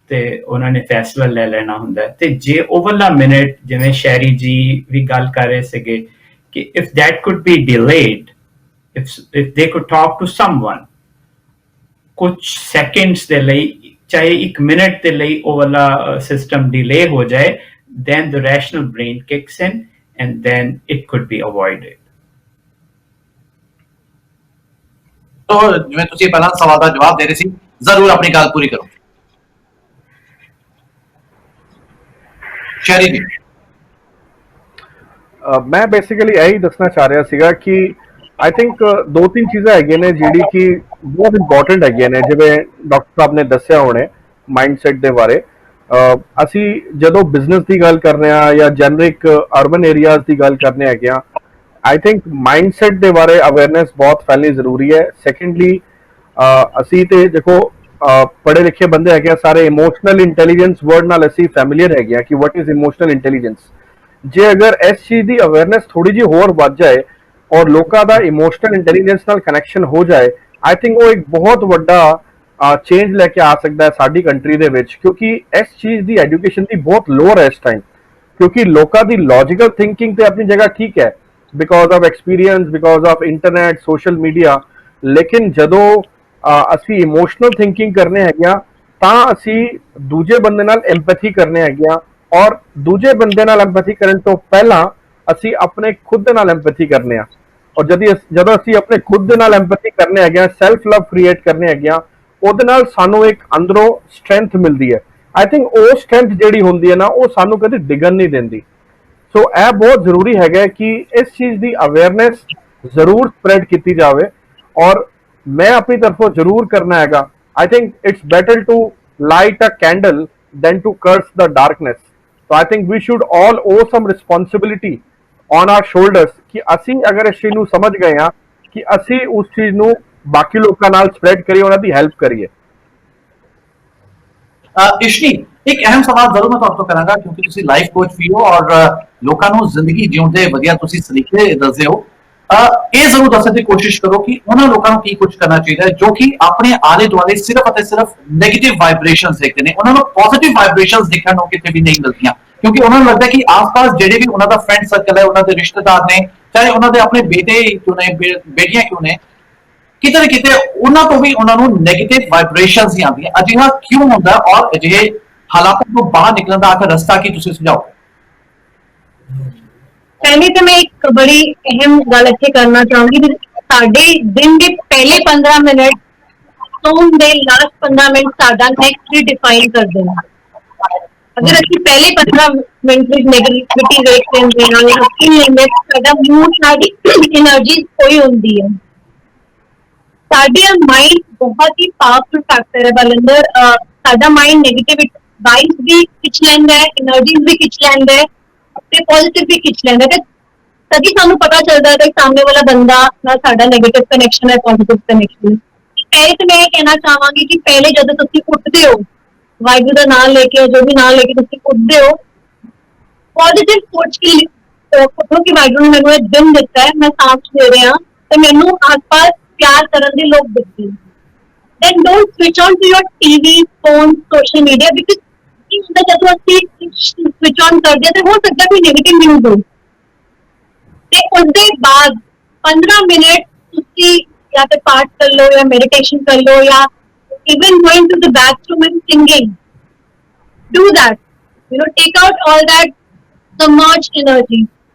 ਤੇ ਉਹਨਾਂ ਨੇ ਫੈਸਲਾ ਲੈ ਲੈਣਾ ਹੁੰਦਾ, ਤੇ ਜੇ ਓਵਰਲਾ ਮਿੰਟ, ਜਿਵੇਂ ਸ਼ੈਰੀ ਜੀ ਵੀ ਗੱਲ ਕਰ ਰਹੇ ਸੀਗੇ ਕਿ if that could be delayed, if they could talk to someone ਕੁਝ seconds ਦੇ ਲਈ, ਚਾਹੇ ਇੱਕ ਮਿੰਟ ਦੇ ਲਈ ਉਹ ਵਾਲਾ ਸਿਸਟਮ ਡਿਲੇ ਹੋ ਜਾਏ, then the rational brain kicks in and then it could be avoided। तो ਜਿਵੇਂ ਤੁਸੀਂ ਪਹਿਲਾਂ ਸਵਾਲ ਦਾ ਜਵਾਬ ਦੇ ਰਹੇ ਸੀ, ਜ਼ਰੂਰ ਆਪਣੀ ਗੱਲ ਪੂਰੀ ਕਰੋ। ਸ਼ੈਰੀ ਜੀ। ਮੈਂ ਬੇਸਿਕਲੀ ਇਹੀ ਦੱਸਣਾ ਚਾਹ ਰਿਹਾ ਸੀਗਾ ਕਿ ਆਈ ਥਿੰਕ ਦੋ ਤਿੰਨ ਚੀਜ਼ਾਂ ਹੈਗੀਆਂ ਨੇ ਜਿਹੜੀ ਕਿ ਬਹੁਤ ਇੰਪੋਰਟੈਂਟ ਹੈਗੀਆਂ ਨੇ, ਜਿਵੇਂ ਡਾਕਟਰ ਸਾਹਿਬ ਨੇ ਦੱਸਿਆ ਹੋਣੇ ਮਾਈਂਡਸੈਟ ਦੇ ਬਾਰੇ। ਅਸੀਂ ਜਦੋਂ ਬਿਜ਼ਨਸ ਦੀ ਗੱਲ ਕਰ ਰਹੇ ਹਾਂ ਜਾਂ ਜਨਰਿਕ ਅਰਬਨ ਏਰੀਆਜ਼ ਦੀ ਗੱਲ ਕਰਨੇ ਹੈਗੇ ਆ, ਆਈ ਥਿੰਕ ਮਾਈਂਡਸੈਟ ਦੇ ਬਾਰੇ ਅਵੇਅਰਨੈਸ ਬਹੁਤ ਫੈਲਣੀ ਜ਼ਰੂਰੀ ਹੈ। ਸੈਕੰਡਲੀ, ਅਸੀਂ ਤੇ ਦੇਖੋ ਪੜ੍ਹੇ ਲਿਖੇ ਬੰਦੇ ਹੈਗੇ ਆ ਸਾਰੇ, ਇਮੋਸ਼ਨਲ ਇੰਟੈਲੀਜੈਂਸ ਵਰਡ ਨਾਲ ਅਸੀਂ ਫੈਮੀਲੀਅਰ ਹੈਗੇ ਆ ਕਿ ਵਾਟ ਇਜ਼ ਇਮੋਸ਼ਨਲ ਇੰਟੈਲੀਜੈਂਸ। ਜੇ ਅਗਰ ਇਸ ਚੀਜ਼ ਦੀ ਅਵੇਅਰਨੈਸ ਥੋੜੀ ਜਿਹੀ ਹੋਰ ਵੱਧ ਜਾਏ ਔਰ ਲੋਕਾਂ ਦਾ ਇਮੋਸ਼ਨਲ ਇੰਟੈਲੀਜੈਂਸ ਨਾਲ ਕਨੈਕਸ਼ਨ ਹੋ ਜਾਏ, ਆਈ ਥਿੰਕ ਉਹ ਇੱਕ ਬਹੁਤ ਵੱਡਾ ਚੇਂਜ ਲੈ ਕੇ ਆ ਸਕਦਾ ਹੈ ਸਾਡੀ ਕੰਟਰੀ ਦੇ ਵਿੱਚ, ਕਿਉਂਕਿ ਇਸ ਚੀਜ਼ ਦੀ ਐਜੂਕੇਸ਼ਨ ਦੀ ਬਹੁਤ ਲੋਅਰ ਹੈ ਇਸ ਟਾਈਮ। ਕਿਉਂਕਿ ਲੋਕਾਂ ਦੀ ਲੌਜੀਕਲ ਥਿੰਕਿੰਗ ਤੇ ਆਪਣੀ ਜਗ੍ਹਾ ਠੀਕ ਹੈ because of experience, because of internet, social media, ਲੇਕਿਨ ਜਦੋਂ ਅਸੀਂ ਇਮੋਸ਼ਨਲ ਥਿੰਕਿੰਗ ਕਰਨੇ ਹੈਗੇ ਆ ਤਾਂ ਅਸੀਂ ਦੂਜੇ ਬੰਦੇ ਨਾਲ ਐਮਪੈਥੀ ਕਰਨੇ ਹੈਗੇ ਆ, ਔਰ ਦੂਜੇ ਬੰਦੇ ਨਾਲ ਐਮਪੈਥੀ ਕਰਨ ਤੋਂ ਪਹਿਲਾਂ ਅਸੀਂ ਆਪਣੇ ਖੁਦ ਦੇ ਨਾਲ ਐਮਪੈਥੀ ਕਰਨੇ ਆ। ਔਰ ਜਦੋਂ ਅਸੀਂ ਆਪਣੇ ਖੁਦ ਦੇ ਨਾਲ ਐਮਪੈਥੀ ਕਰਨੇ ਹੈਗੇ ਆ, ਸੈਲਫ ਲਵ ਕ੍ਰੀਏਟ ਕਰਨੇ ਹੈਗੇ ਆ, ਉਹਦੇ ਨਾਲ ਸਾਨੂੰ ਇੱਕ ਅੰਦਰੋਂ ਸਟਰੈਂਥ ਮਿਲਦੀ ਹੈ। ਆਈ ਥਿੰਕ ਉਹ ਸਟਰੈਂਥ ਜਿਹੜੀ ਹੁੰਦੀ ਹੈ ਨਾ, ਉਹ ਸਾਨੂੰ ਕਦੇ ਡਿੱਗਣ ਨਹੀਂ ਦਿੰਦੀ। ਸੋ ਇਹ ਬਹੁਤ ਜ਼ਰੂਰੀ ਹੈਗਾ ਕਿ ਇਸ ਚੀਜ਼ ਦੀ ਅਵੇਅਰਨੈਸ ਜ਼ਰੂਰ ਸਪਰੈਡ ਕੀਤੀ ਜਾਵੇ, ਔਰ ਮੈਂ ਆਪਣੀ ਤਰਫੋਂ ਜ਼ਰੂਰ ਕਰਨਾ ਹੈਗਾ। I think it's better to light a candle than to curse the darkness। So I think we should all owe some responsibility on our shoulders ਕਿ ਅਸੀਂ ਅਗਰ ਇਸ ਚੀਜ਼ ਨੂੰ ਸਮਝ ਗਏ ਹਾਂ ਕਿ ਅਸੀਂ ਉਸ ਚੀਜ਼ ਨੂੰ ਬਾਕੀ ਲੋਕਾਂ ਨਾਲ ਸਪਰੈਡ ਕਰੀਏ, ਉਹਨਾਂ ਦੀ ਹੈਲਪ ਕਰੀਏ। ਇਸ਼ਨੀ, ਇੱਕ ਅਹਿਮ ਸਵਾਲ ਜ਼ਰੂਰ ਮੈਂ ਤੁਹਾਡੇ ਤੋਂ ਕਰਾਂਗਾ ਕਿਉਂਕਿ ਤੁਸੀਂ ਲਾਈਫ ਕੋਚ ਵੀ ਹੋ ਔਰ ਲੋਕਾਂ ਨੂੰ ਜ਼ਿੰਦਗੀ ਜਿਉਣ ਦੇ ਵਧੀਆ ਤੁਸੀਂ ਸਲੀਕੇ ਦੱਸਦੇ ਹੋ। ਇਹ ਜ਼ਰੂਰ ਦੱਸਣ ਦੀ ਕੋਸ਼ਿਸ਼ ਕਰੋ ਕਿ ਉਹਨਾਂ ਲੋਕਾਂ ਨੂੰ ਕੀ ਕੁਝ ਕਰਨਾ ਚਾਹੀਦਾ ਹੈ ਜੋ ਕਿ ਆਪਣੇ ਆਲੇ ਦੁਆਲੇ ਸਿਰਫ ਅਤੇ ਸਿਰਫ ਨੈਗੇਟਿਵ ਵਾਈਬ੍ਰੇਸ਼ਨਸ ਦੇਖਦੇ ਨੇ। ਉਹਨਾਂ ਨੂੰ ਪੋਜ਼ਿਟਿਵ ਵਾਈਬ੍ਰੇਸ਼ਨਸ ਦੇਖਣ ਨੂੰ ਕਿਤੇ ਵੀ ਨਹੀਂ ਮਿਲਦੀਆਂ, ਕਿਉਂਕਿ ਉਹਨਾਂ ਨੂੰ ਲੱਗਦਾ ਕਿ ਆਸ-ਪਾਸ ਜਿਹੜੇ ਵੀ ਉਹਨਾਂ ਦਾ ਫਰੈਂਡ ਸਰਕਲ ਹੈ, ਉਹਨਾਂ ਦੇ ਰਿਸ਼ਤੇਦਾਰ ਨੇ, ਚਾਹੇ ਉਹਨਾਂ ਦੇ ਆਪਣੇ ਬੇਟੇ ਕਿਉਂ ਨੇ, ਬੇਟੀਆਂ ਕਿਉਂ ਨੇ, ਕਿਤੇ ਨਾ ਕਿਤੇ ਉਹਨਾਂ ਤੋਂ ਵੀ ਉਹਨਾਂ ਨੂੰ ਨੈਗੇਟਿਵ ਵਾਈਬ੍ਰੇਸ਼ਨਸ ਹੀ ਆਉਂਦੀਆਂ। ਅਜਿਹਾ ਕਿਉਂ ਹੁੰਦਾ ਔਰ ਅਜਿਹੇ ਹਾਲਾਤਾਂ ਤੋਂ ਬਾਹਰ ਨਿਕਲਣ ਦਾ ਆਖਰ ਰਸਤਾ ਕੀ ਤੁਸੀਂ ਸੁਝਾਓ? पहले तो मैं एक बड़ी अहम गल इत्थे करना चाहूंगी कि साडे दिन के पहले 15 मिनट सोम दे लास्ट 15 मिनट साडा नेक्स्ट डे डिफाइन कर देना। अगर असं पहले 15 मिनट में नेगेटिविटी देख लेंगे या फील लेंगे साडा मूड साडी एनर्जी कोई होंदी है। साडा माइंड बहुत ही पावरफुल फैक्टर है बलिंदर। साडा माइंड नेगेटिव वाइब्स भी खिंच लैंदा है, एनर्जीज भी खिंच लैंदा है ਤੇ ਪੋਜ਼ਿਟਿਵ ਵੀ ਖਿੱਚ ਲੈਂਦਾ ਤੇ ਤਦ ਹੀ ਸਾਨੂੰ ਪਤਾ ਚੱਲਦਾ ਹੈ ਕਿ ਸਾਹਮਣੇ ਵਾਲਾ ਬੰਦਾ ਨਾਲ ਸਾਡਾ ਨੈਗੇਟਿਵ ਕਨੈਕਸ਼ਨ ਹੈ, ਪੋਜ਼ਿਟਿਵ ਕਨੈਕਸ਼ਨ। ਪਹਿਲੇ ਤਾਂ ਮੈਂ ਇਹ ਕਹਿਣਾ ਚਾਹਾਂਗੀ ਕਿ ਪਹਿਲੇ ਜਦੋਂ ਤੁਸੀਂ ਉੱਠਦੇ ਹੋ, ਵਾਹਿਗੁਰੂ ਦਾ ਨਾਮ ਲੈ ਕੇ, ਜੋ ਵੀ ਨਾਮ ਲੈ ਕੇ ਤੁਸੀਂ ਉੱਠਦੇ ਹੋ, ਪੋਜ਼ਿਟਿਵ ਸੋਚ ਕੇ ਉੱਠੋ ਕਿ ਵਾਹਿਗੁਰੂ ਨੇ ਮੈਨੂੰ ਇਹ ਦਿਨ ਦਿੱਤਾ ਹੈ, ਮੈਂ ਸਾਂਭ ਦੇ ਰਿਹਾ ਤੇ ਮੈਨੂੰ ਆਸ-ਪਾਸ ਪਿਆਰ ਕਰਨ ਦੇ ਲੋਕ ਦਿਖਦੇ। Then don't switch on to your TV, phone, social media because ਜਦੋਂ ਅਸੀਂ ਸਵਿਚ ਔਨ ਕਰਦੇ ਤੇ ਹੋ ਸਕਦਾ ਕੋਈ ਨੈਗੇਟਿਵ ਨਿਊਜ਼ ਹੋ ਤੇ ਉਸਦੇ ਬਾਅਦ 15 ਮਿੰਟ ਤੁਸੀਂ ਜਾਂ ਤੇ ਪਾਠ ਕਰ ਲਓ ਜਾਂ ਮੈਡੀਟੇਸ਼ਨ ਕਰ ਲਓ ਜਾਂ even going to the bathroom and singing, do that, take out all that submerged energy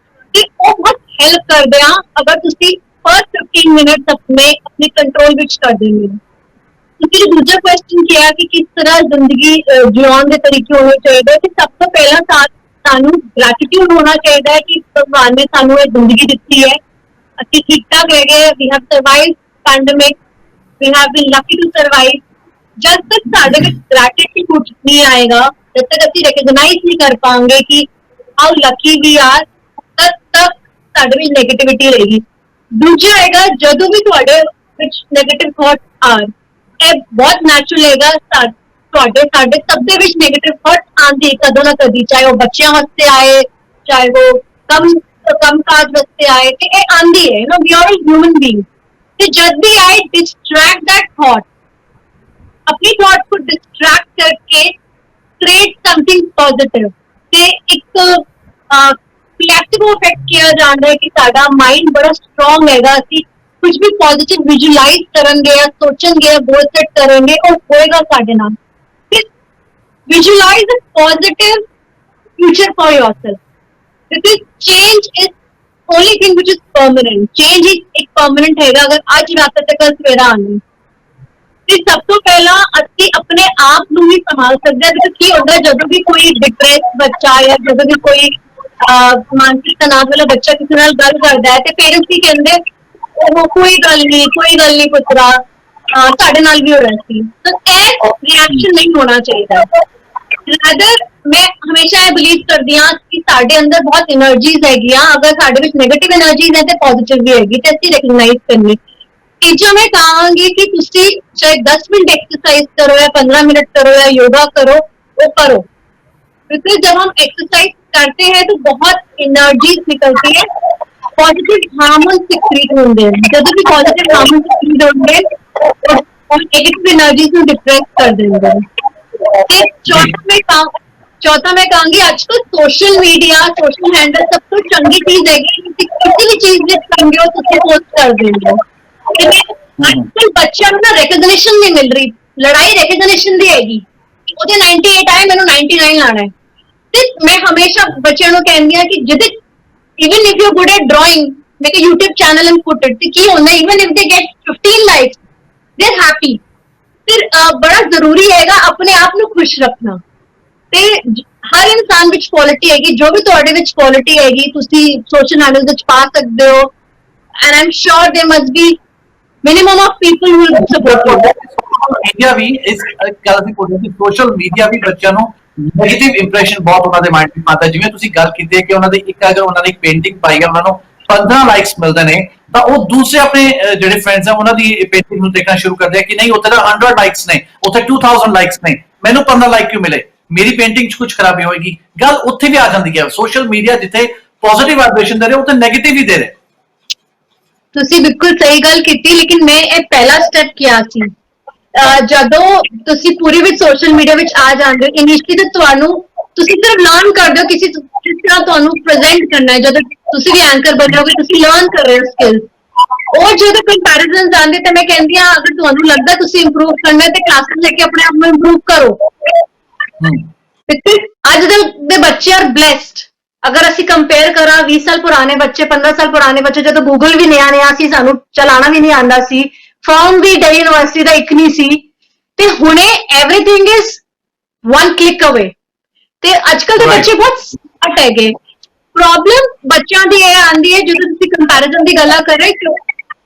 ਤੇ ਉਹ ਬਹੁਤ ਹੈਲਪ ਕਰਦੇ ਆ ਅਗਰ ਤੁਸੀਂ first 15 ਮਿੰਟ ਆਪਣੇ ਕੰਟਰੋਲ ਵਿੱਚ ਕਰ ਦੇਂਗੇ। ਤੁਸੀਂ ਦੂਜਾ ਕੁਐਸਚਨ ਕਿਹਾ ਕਿ ਕਿਸ ਤਰ੍ਹਾਂ ਜ਼ਿੰਦਗੀ ਜਿਉਣ ਦੇ ਤਰੀਕੇ ਹੋਣੇ ਚਾਹੀਦੇ ਕਿ ਸਭ ਤੋਂ ਪਹਿਲਾਂ ਸਾਨੂੰ ਗ੍ਰੈਟੀਟਿਊਡ ਹੋਣਾ ਚਾਹੀਦਾ ਹੈ ਕਿ ਭਗਵਾਨ ਨੇ ਸਾਨੂੰ ਇਹ ਜ਼ਿੰਦਗੀ ਦਿੱਤੀ ਹੈ, ਅਸੀਂ ਠੀਕ ਠਾਕ ਹੈਗੇ, we have survive pandemic, we have been lucky to survive. ਜਦ ਤੱਕ ਸਾਡੇ ਵਿੱਚ ਗ੍ਰੈਟੀਟਿਊਡ ਨਹੀਂ ਆਏਗਾ, ਜਦ ਤੱਕ ਅਸੀਂ ਰਿਕਗਨਾਈਜ਼ ਨਹੀਂ ਕਰ ਪਾਵਾਂਗੇ ਕਿ ਹਾਊ ਲੱਕੀ ਵੀ ਆਰ, ਤਦ ਤੱਕ ਸਾਡੇ ਵਿੱਚ ਨੈਗੇਟਿਵਿਟੀ ਰਹੇਗੀ। ਦੂਜਾ ਹੈਗਾ ਜਦੋਂ ਵੀ ਤੁਹਾਡੇ ਵਿੱਚ ਨੈਗੇਟਿਵ ਥਾਟ ਆਰ, ਇਹ ਬਹੁਤ ਨੈਚੁਰਲ ਹੈਗਾ, ਤੁਹਾਡੇ ਸਾਡੇ ਸਭ ਦੇ ਵਿੱਚ ਨੈਗੇਟਿਵ ਥਾਟ ਆਉਂਦੇ ਕਦੋਂ ਨਾ ਕਦੀ, ਚਾਹੇ ਉਹ ਬੱਚਿਆਂ ਵਾਸਤੇ ਆਏ, ਚਾਹੇ ਉਹ ਕੰਮ ਕਾਜ ਵਾਸਤੇ ਆਏ, ਤੇ ਇਹ ਆਉਂਦੀ ਹੈ। ਵੀ ਆਰ ਹਿਊਮਨ ਬੀਇੰਗ ਤੇ ਜਦ ਵੀ ਆਏ ਡਿਸਟਰੈਕਟ दैट थॉट, अपनी थॉट को डिस्ट्रैक्ट करके क्रिएट समथिंग पॉजिटिव ਤੇ ਇੱਕ ਪਲੈਸਿਬੋ ਇਫੈਕਟ ਕਿਹਾ ਜਾਂਦਾ ਹੈ ਕਿ ਸਾਡਾ ਮਾਈਂਡ ਬੜਾ ਸਟਰੋਂਗ ਹੈਗਾ, ਅਸੀਂ ਕੁਝ ਵੀ ਪੋਜ਼ਿਟਿਵ ਵਿਜ਼ੂਅਲਾਈਜ਼ ਕਰਾਂਗੇ ਜਾਂ ਸੋਚਾਂਗੇ ਜਾਂ ਗੋਲ ਸੈਟ ਕਰਾਂਗੇ ਉਹ ਹੋਏਗਾ ਸਾਡੇ ਨਾਲ। Visualise a positive future for yourself because change is only thing which is permanent. Change is एक permanent हैगा अगर आज रात तक कल सवेरा आनी। ਤੇ ਸਭ ਤੋਂ ਪਹਿਲਾਂ ਅਸੀਂ ਆਪਣੇ ਆਪ ਨੂੰ ਵੀ ਸੰਭਾਲ ਸਕਦੇ ਹਾਂ ਕਿ ਕੀ ਹੁੰਦਾ ਜਦੋਂ ਵੀ ਕੋਈ ਡਿਪਰੈਸ ਬੱਚਾ ਜਾਂ ਜਦੋਂ ਵੀ ਕੋਈ ਮਾਨਸਿਕ ਤਣਾਅ ਵਾਲਾ ਬੱਚਾ ਕਿਸੇ ਨਾਲ ਗੱਲ ਕਰਦਾ ਹੈ ਤੇ ਪੇਰੈਂਟਸ ਕੀ ਕਹਿੰਦੇ, ਉਹ ਕੋਈ ਗੱਲ ਨਹੀਂ ਪੁੱਤਰਾ, ਸਾਡੇ ਨਾਲ ਵੀ ਹੋ ਰਿਹਾ ਸੀ। ਤਾਂ ਇਹ ਰਿਐਕਸ਼ਨ ਨਹੀਂ ਹੋਣਾ ਚਾਹੀਦਾ। ਅਦਰ ਮੈਂ ਹਮੇਸ਼ਾ ਇਹ ਬਿਲੀਵ ਕਰਦੀ ਹਾਂ ਕਿ ਸਾਡੇ ਅੰਦਰ ਬਹੁਤ એનર્ਜੀਜ਼ ਹੈਗੀਆਂ, ਅਗਰ ਸਾਡੇ ਵਿੱਚ ਨੈਗੇਟਿਵ એનર્ਜੀਜ਼ ਹੈ ਤੇ ਪੋਜ਼ਿਟਿਵ ਵੀ ਹੈਗੀ ਤੇ ਅਸੀਂ ਰਿਕਗਨਾਈਜ਼ ਕਰਨੀ। ਤੀਜਾ ਮੈਂ ਕਹਾਂਗੀ ਕਿ ਤੁਸੀਂ ਚਾਹੇ 10 मिनट एक्सरसाइज करो या 15 मिनट करो या योगा करो, वो करो, क्योंकि जब हम एक्सरसाइज करते हैं तो बहुत एनर्जीज निकलती है, पॉजिटिव हार्मोन सिक्रीट होंगे। जब भी पॉजिटिव हार्मोन सिक्रीट होंगे और नेगेटिव एनर्जीज को डिप्रेस कर देंगे। चौथा मैं कहूंगी आजकल सोशल मीडिया, सोशल हैंडल सब तो चंगी चीज है, किसी भी चीज में चंगे हो तो पोस्ट कर देंगे। आजकल बच्चों ਨੂੰ ਨਾ ਰੈਕਗਨੀਸ਼ਨ ਨਹੀਂ ਮਿਲ ਰਹੀ, ਲੜਾਈ ਰੈਕਗਨੀਸ਼ਨ ਦੀ ਹੈਗੀ, ਉਹਦੇ 98 ਆਏ ਮੈਨੂੰ 99 ਲਾਣਾ ਹੈ। ਤੇ ਮੈਂ ਹਮੇਸ਼ਾ ਬੱਚਿਆਂ ਨੂੰ ਕਹਿੰਦੀ ਆ ਕਿ ਜਿਹਦੇ even if you good at drawing, make a YouTube channel and put it, ਤੇ ਕੀ ਹੁੰਦਾ even if they get 15 likes they are happy. ਫਿਰ ਬੜਾ ਜ਼ਰੂਰੀ ਹੈਗਾ ਆਪਣੇ ਆਪ ਨੂੰ ਖੁਸ਼ ਰੱਖਣਾ ਤੇ ਹਰ ਇਨਸਾਨ ਵਿੱਚ ਕੁਆਲਿਟੀ ਹੈਗੀ, ਜੋ ਵੀ ਤੁਹਾਡੇ ਵਿੱਚ ਕੁਆਲਿਟੀ ਹੈਗੀ ਤੁਸੀਂ ਸੋਸ਼ਲ ਹੈਂਡਲ ਵਿੱਚ ਪਾ ਸਕਦੇ ਹੋ। And I am sure there must be minimum of people who will support you. Media ਵੀ ਇਸ ਗੱਲ ਦੀ ਕੋਸ਼ਿਸ਼, ਸੋਸ਼ਲ ਮੀਡੀਆ ਵੀ ਬੱਚਿਆਂ ਨੂੰ ਨੈਗੇਟਿਵ ਇੰਪ੍ਰੈਸ਼ਨ ਬਹੁਤ ਉਹਨਾਂ ਦੇ ਮਾਈਂਡ ਵਿੱਚ ਪਾਉਂਦਾ। ਜਿਵੇਂ ਤੁਸੀਂ ਗੱਲ ਕੀਤੀ ਹੈ ਕਿ ਉਹਨਾਂ ਦੀ ਅਗਰ ਉਹਨਾਂ ਨੇ ਇੱਕ ਪੇਂਟਿੰਗ ਪਾਈ ਹੈ ਉਹਨਾਂ ਨੂੰ 15 ਲਾਈਕਸ ਮਿਲਦੇ ਨੇ, ਤਾਂ ਉਹ ਦੂਸਰੇ ਆਪਣੇ ਜਿਹੜੇ ਫਰੈਂਡਸ ਆ ਉਹਨਾਂ ਦੀ ਪੇਂਟਿੰਗ ਨੂੰ ਦੇਖਣਾ ਸ਼ੁਰੂ ਕਰਦੇ ਆ ਕਿ ਨਹੀਂ ਉੱਥੇ ਤਾਂ 100 ਲਾਈਕਸ ਨੇ, ਉੱਥੇ 2000 ਲਾਈਕਸ ਨੇ, ਮੈਨੂੰ 15 ਲਾਈਕ ਕਿਉਂ ਮਿਲੇ, ਮੇਰੀ ਪੇਂਟਿੰਗ 'ਚ ਕੁਝ ਖਰਾਬੀ ਹੋਏਗੀ। ਗੱਲ ਉੱਥੇ ਵੀ ਆ ਜਾਂਦੀ ਹੈ। ਸੋਸ਼ਲ ਮੀਡੀਆ ਜਿੱਥੇ ਪੋਜ਼ਿਟਿਵ ਵਾਈਬ੍ਰੇਸ਼ਨ ਦੇ ਰਹੇ ਉੱਥੇ ਨੈਗੇਟਿਵ ਹੀ ਦੇ ਰਹੇ। ਤੁਸੀਂ ਬਿਲਕੁਲ ਸਹੀ ਗੱਲ ਕੀਤੀ, ਲੇਕਿਨ ਮੈਂ ਇਹ ਪਹਿਲਾ ਸਟੈਪ ਕਿਹਾ ਸੀ। ਜਦੋਂ ਤੁਸੀਂ ਪੂਰੀ ਵਿੱਚ ਸੋਸ਼ਲ ਮੀਡੀਆ ਵਿੱਚ ਆ ਜਾਂਦੇ ਹੋ, ਇਨੀਸ਼ੀਅਲੀ ਤਾਂ ਤੁਹਾਨੂੰ ਤੁਸੀਂ ਸਿਰਫ ਲਰਨ ਕਰਦੇ ਹੋ ਕਿਸ ਤਰ੍ਹਾਂ ਤੁਹਾਨੂੰ ਪ੍ਰੈਜ਼ੈਂਟ ਕਰਨਾ ਹੈ। ਜਦੋਂ ਤੁਸੀਂ ਵੀ ਐਂਕਰ ਬਣ ਜਾਓਗੇ, ਤੁਸੀਂ ਲਰਨ ਕਰ ਰਹੇ ਹੋ ਸਕਿੱਲ। ਉਹ ਜਦੋਂ ਕੰਪੈਰੀਜ਼ਨ ਆਉਂਦੇ ਤਾਂ ਮੈਂ ਕਹਿੰਦੀ ਹਾਂ, ਅਗਰ ਤੁਹਾਨੂੰ ਲੱਗਦਾ ਤੁਸੀਂ ਇੰਪਰੂਵ ਕਰਨਾ ਹੈ ਤੇ ਕਲਾਸਿਸ ਲੈ ਕੇ ਆਪਣੇ ਆਪ ਨੂੰ ਇੰਪਰੂਵ ਕਰੋ। ਅੱਜ ਦੇ ਬੱਚੇ ਆਰ ਬਲੈਸਡ। ਅਗਰ ਅਸੀਂ ਕੰਪੇਅਰ ਕਰਾਂ 20 ਸਾਲ ਪੁਰਾਣੇ ਬੱਚੇ, 15 ਸਾਲ ਪੁਰਾਣੇ ਬੱਚੇ, ਜਦੋਂ ਗੂਗਲ ਵੀ ਨया ਸੀ, ਸਾਨੂੰ ਚਲਾਉਣਾ ਵੀ ਨਹੀਂ ਆਉਂਦਾ ਸੀ, ਫਾਰਮ ਵੀ ਡੈਲੀ ਯੂਨੀਵਰਸਿਟੀ ਦਾ ਇੱਕ ਨਹੀਂ ਸੀ, ਤੇ ਹੁਣੇ ਐਵਰੀਥਿੰਗ ਇਜ਼ ਵਨ ਕਲਿੱਕ ਅਵੇ। ਤੇ ਅੱਜ ਕੱਲ ਦੇ ਬੱਚੇ ਬਹੁਤ ਸਮਾਰਟ ਹੈਗੇ। ਪ੍ਰੋਬਲਮ ਬੱਚਿਆਂ ਦੀ ਇਹ ਆਉਂਦੀ ਹੈ ਜਦੋਂ ਤੁਸੀਂ ਕੰਪੈਰੀਜ਼ਨ ਦੀ ਗੱਲਾਂ ਕਰ ਰਹੇ ਹੋ,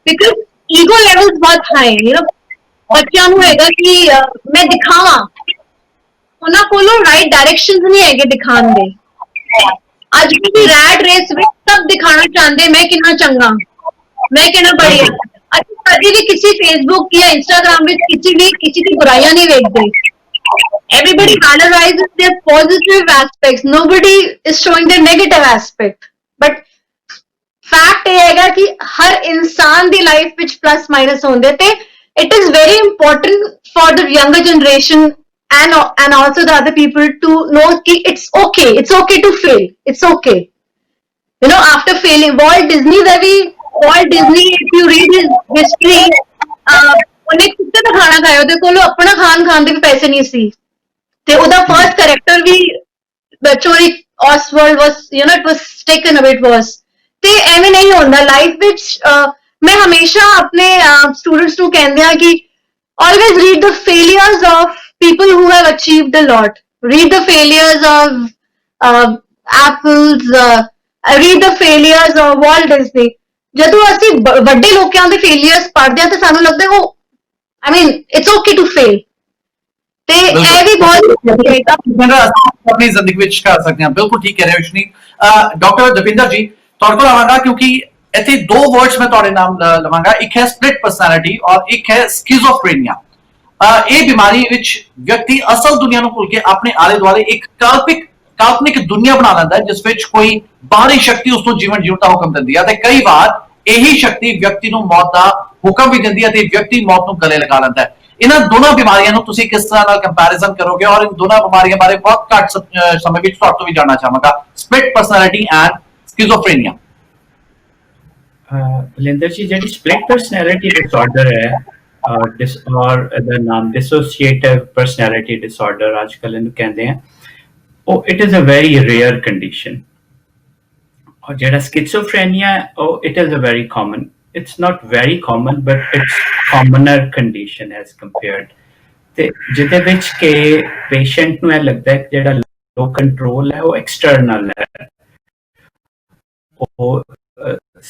ਬਿਕਾਜ਼ ਈਗੋ ਲੈਵਲਸ ਬਹੁਤ ਹਾਈ ਯੂ نو। ਬੱਚਿਆਂ ਨੂੰ ਹੈਗਾ ਕਿ ਮੈਂ ਦਿਖਾਵਾਂ, ਉਹਨਾਂ ਕੋਲੋਂ ਰਾਈਟ ਡਾਇਰੈਕਸ਼ਨਸ ਨਹੀਂ ਹੈਗੇ ਦਿਖਾਉਣ ਦੇ। ਅੱਜ ਦੀ ਰੈਟ ਰੇਸ ਵਿੱਚ ਸਭ ਦਿਖਾਣਾ ਚਾਹੁੰਦੇ ਮੈਂ ਕਿੰਨਾ ਚੰਗਾ, ਮੈਂ ਕਿੰਨਾ ਬੜੀਆ। ਅਸੀਂ ਕਦੀ ਵੀ ਕਿਸੇ ਫੇਸਬੁੱਕ ਜਾਂ ਇੰਸਟਾਗ੍ਰਾਮ ਵਿੱਚ ਕਿਸੇ ਦੀ ਬੁਰਾਈਆਂ ਨਹੀਂ ਵੇਖਦੇ। Everybody analyzes their positive aspects. Nobody is showing their negative aspect. But fact ਇਹ ਹੈਗਾ ਕਿ ਹਰ ਇਨਸਾਨ ਦੀ ਲਾਈਫ ਵਿੱਚ ਪਲੱਸ ਮਾਈਨਸ ਹੁੰਦੇ, ਤੇ it is very important for the younger generation and also the other people to know कि it's okay to fail. It's okay. You know, after failing, Walt Disney, if you read his history, ਉਹਨੇ ਕਿਤੇ ਦਾ ਖਾਣਾ ਖਾਇਆ, ਉਹਦੇ ਕੋਲ ਆਪਣਾ ਖਾਣ ਦੇ ਵੀ ਪੈਸੇ ਨਹੀਂ ਸੀ, ਤੇ ਉਹਦਾ ਫਰਸਟ ਕੈਰੈਕਟਰ ਵੀ ਚੋਰੀ Oswald was, you know, it was taken away, it was। ਤੇ ਐਵੇਂ ਨਹੀਂ ਹੁੰਦਾ ਲਾਈਫ ਵਿੱਚ। ਮੈਂ ਹਮੇਸ਼ਾ ਆਪਣੇ ਸਟੂਡੈਂਟਸ ਨੂੰ ਕਹਿੰਦੀ ਹਾਂ ਕਿ always read the failures of people who have achieved a lot. Read the failures of Apple's, read the failures of Walt Disney. ਜਦੋਂ ਅਸੀਂ ਵੱਡੇ ਲੋਕਾਂ ਦੇ ਫੇਲਿਅਰਸ ਪੜ੍ਹਦੇ ਹਾਂ ਤਾਂ ਸਾਨੂੰ ਲੱਗਦਾ ਉਹ I mean, it's okay to fail. ਤੇ ਇਹ ਵੀ ਬਹੁਤ ਆਪਣੀ ਜ਼ਿੰਦਗੀ ਵਿੱਚ ਕਰ ਸਕਦੇ ਹਾਂ। ਬਿਲਕੁਲ ਠੀਕ ਕਹਿ ਰਹੇ ਹੋ ਸ਼ਨੀ। ਡਾਕਟਰ ਦਵਿੰਦਰ ਜੀ, ਤੁਹਾਡੇ ਕੋਲ ਆਵਾਂਗਾ ਕਿਉਂਕਿ ਇੱਥੇ ਦੋ ਵਰਡਸ ਮੈਂ ਤੁਹਾਡੇ ਨਾਮ ਲਵਾਂਗਾ, ਇੱਕ ਹੈ ਸਪਲਿਟ ਪਰਸਨੈਲਿਟੀ ਔਰ ਇੱਕ ਹੈ ਸਕਿਜ਼ੋਫਰੇਨੀਆ। ਇਹ ਬਿਮਾਰੀ ਵਿੱਚ ਵਿਅਕਤੀ ਅਸਲ ਦੁਨੀਆ ਨੂੰ ਭੁੱਲ ਕੇ ਆਪਣੇ ਆਲੇ ਦੁਆਲੇ ਇੱਕ ਕਾਲਪਨਿਕ ਦੁਨੀਆ ਬਣਾ ਲੈਂਦਾ ਹੈ, ਜਿਸ ਵਿੱਚ ਕੋਈ ਬਾਹਰੀ ਸ਼ਕਤੀ ਉਸ ਨੂੰ ਜੀਵਨ ਜਿਉਣ ਦਾ ਹੁਕਮ ਦਿੰਦੀ ਹੈ, ਤੇ ਕਈ ਵਾਰ ਇਹੀ ਸ਼ਕਤੀ ਵਿਅਕਤੀ ਨੂੰ ਮੌਤ ਦਾ ਹੁਕਮ ਵੀ ਦਿੰਦੀ ਹੈ ਤੇ ਵਿਅਕਤੀ ਮੌਤ ਨੂੰ ਗਲੇ ਲਗਾ ਲੈਂਦਾ ਹੈ। ਇਹਨਾਂ ਦੋਨਾਂ ਬਿਮਾਰੀਆਂ ਨੂੰ ਤੁਸੀਂ ਕਿਸ ਤਰ੍ਹਾਂ ਨਾਲ ਕੰਪੈਰੀਜ਼ਨ ਕਰੋਗੇ, ਔਰ ਇਨ ਦੋਨਾਂ ਬਿਮਾਰੀਆਂ ਬਾਰੇ ਬਹੁਤ ਘੱਟ ਸਮੇਂ ਵਿੱਚ ਤੁਹਾਡੇ ਤੋਂ ਵੀ ਜਾਣਨਾ ਚਾਹਾਂਗਾ, ਸਪਲਿਟ ਪਰਸਨੈਲਿਟੀ ਐਂਡ ਸਕਿਜ਼ੋਫਰੇਨੀਆ। ਲਿੰਦਰ ਜੀ, ਜਿਹੜੀ ਸਪਲਿਟ ਪਰਸਨੈਲਿਟੀ ਡਿਸਆਰਡਰ ਹੈ, ਔਰ ਇਹਦਾ ਨਾਮ ਡਿਸੋਸੀਏਟਿਵ ਪਰਸਨੈਲਿਟੀ ਡਿਸਆਰਡਰ ਅੱਜ ਕੱਲ੍ਹ ਇਹਨੂੰ ਕਹਿੰਦੇ ਆ, ਉਹ it is a very rare condition. ਔਰ ਜਿਹੜਾ ਸਕਿਜ਼ੋਫਰੇਨੀਆ, ਉਹ it is a very common, it's not very common but it's commoner condition as compared, ਤੇ ਜਿਹਦੇ ਵਿੱਚ ਕਿ ਪੇਸ਼ੈਂਟ ਨੂੰ ਇਹ ਲੱਗਦਾ ਹੈ ਕਿ ਜਿਹੜਾ ਲੋ ਕੰਟਰੋਲ ਹੈ ਉਹ ਐਕਸਟਰਨਲ ਹੈ, ਉਹ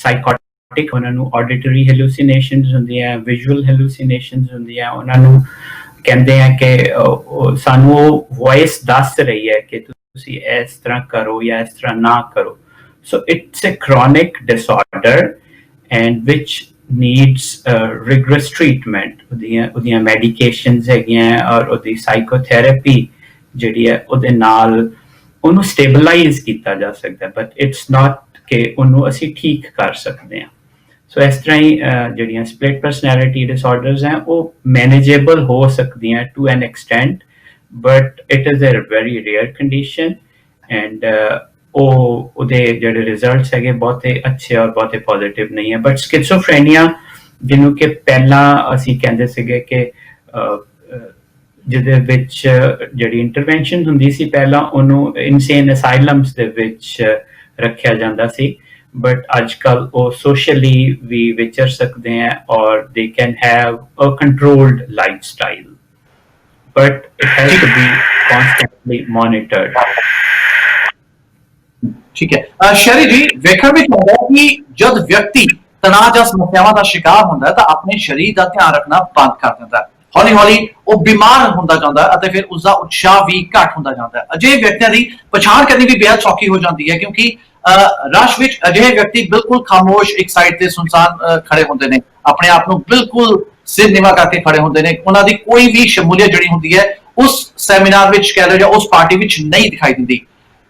ਸਾਈਕੋਟਿਕ, ਉਹਨਾਂ ਨੂੰ ਆਡਿਟਰੀ ਹੈਲੂਸੀਨੇਸ਼ਨਸ ਹੁੰਦੀਆਂ, ਵਿਜ਼ੂਅਲ ਹੈਲੂਸੀਨੇਸ਼ਨਸ ਹੁੰਦੀਆਂ, ਉਹਨਾਂ ਨੂੰ ਕਹਿੰਦੇ ਆ ਕਿ ਸਾਨੂੰ ਉਹ ਵੌਇਸ ਦੱਸ ਰਹੀ ਹੈ ਕਿ ਤੁਸੀਂ ਇਸ ਤਰ੍ਹਾਂ ਕਰੋ ਜਾਂ ਇਸ ਤਰ੍ਹਾਂ ਨਾ ਕਰੋ। So it's a chronic disorder and which needs rigorous treatment. ਉਹਦੀਆਂ medications ਹੈਗੀਆਂ ਔਰ ਉਹਦੀ psychotherapy ਜਿਹੜੀ ਹੈ ਉਹਦੇ ਨਾਲ ਉਹਨੂੰ stabilize ਕੀਤਾ ਜਾ ਸਕਦਾ, but it's not ਕਿ ਉਹਨੂੰ ਅਸੀਂ ਠੀਕ ਕਰ ਸਕਦੇ ਹਾਂ। ਸੋ ਇਸ ਤਰ੍ਹਾਂ ਹੀ ਜਿਹੜੀਆਂ split personality disorders ਹੈ ਉਹ manageable ਹੋ ਸਕਦੀਆਂ to an extent, but it is a very rare condition and ਉਹਦੇ ਜਿਹੜੇ ਰਿਜ਼ਲਟਸ ਹੈਗੇ ਬਹੁਤੇ ਅੱਛੇ ਔਰ ਬਹੁਤੇ ਪੋਜ਼ਿਟਿਵ ਨਹੀਂ ਹੈ। ਬਟ ਸਕਿਜ਼ੋਫਰੇਨੀਆ, ਜਿਹਨੂੰ ਕਿ ਪਹਿਲਾਂ ਅਸੀਂ ਕਹਿੰਦੇ ਸੀਗੇ ਕਿ ਜਿਹਦੇ ਵਿੱਚ ਜਿਹੜੀ ਇੰਟਰਵੈਂਸ਼ਨ ਹੁੰਦੀ ਸੀ ਪਹਿਲਾਂ, ਉਹਨੂੰ ਇਨਸੇਨ ਅਸਾਈਲਮਸ ਦੇ ਵਿੱਚ ਰੱਖਿਆ ਜਾਂਦਾ ਸੀ, ਬਟ ਅੱਜ ਕੱਲ੍ਹ ਉਹ ਸੋਸ਼ਲੀ ਵੀ ਵਿਚਰ ਸਕਦੇ ਹੈ ਔਰ they can have a controlled lifestyle, but it has to be constantly monitored. ਠੀਕ ਹੈ ਸ਼ਰੀ ਜੀ, ਵੇਖਣ ਵਿੱਚ ਆਉਂਦਾ ਕਿ ਜਦ ਵਿਅਕਤੀ ਤਣਾਅ ਜਾਂ ਸਮੱਸਿਆਵਾਂ ਦਾ ਸ਼ਿਕਾਰ ਹੁੰਦਾ ਹੈ ਤਾਂ ਆਪਣੇ ਸਰੀਰ ਦਾ ਧਿਆਨ ਰੱਖਣਾ ਬੰਦ ਕਰ ਦਿੰਦਾ ਹੈ। ਹੌਲੀ ਹੌਲੀ ਉਹ ਬਿਮਾਰ ਹੁੰਦਾ ਜਾਂਦਾ ਹੈ ਅਤੇ ਫਿਰ ਉਸਦਾ ਉਤਸ਼ਾਹ ਵੀ ਘੱਟ ਹੁੰਦਾ ਜਾਂਦਾ ਹੈ। ਅਜਿਹੇ ਵਿਅਕਤੀਆਂ ਦੀ ਪਛਾਣ ਕਰਨੀ ਵੀ ਬੇहद ਸੌਖੀ ਹੋ ਜਾਂਦੀ ਹੈ, ਕਿਉਂਕਿ ਰਸ਼ ਵਿੱਚ ਅਜਿਹੇ ਵਿਅਕਤੀ ਬਿਲਕੁਲ ਖਾਮੋਸ਼ ਇੱਕ ਸਾਈਡ ਤੇ ਸੁਨਸਾਨ ਖੜੇ ਹੁੰਦੇ ਨੇ, ਆਪਣੇ ਆਪ ਨੂੰ ਬਿਲਕੁਲ ਸਿਰ ਨੀਵਾ ਕਰਕੇ ਖੜੇ ਹੁੰਦੇ ਨੇ। ਉਹਨਾਂ ਦੀ ਕੋਈ ਵੀ ਸ਼ਮੂਲੀਅਤ ਜਿਹੜੀ ਹੁੰਦੀ ਹੈ ਉਸ ਸੈਮੀਨਾਰ ਵਿੱਚ ਕਹਿ ਲਓ ਜਾਂ ਉਸ ਪਾਰਟੀ ਵਿੱਚ ਨਹੀਂ ਦਿਖਾਈ ਦਿੰਦੀ।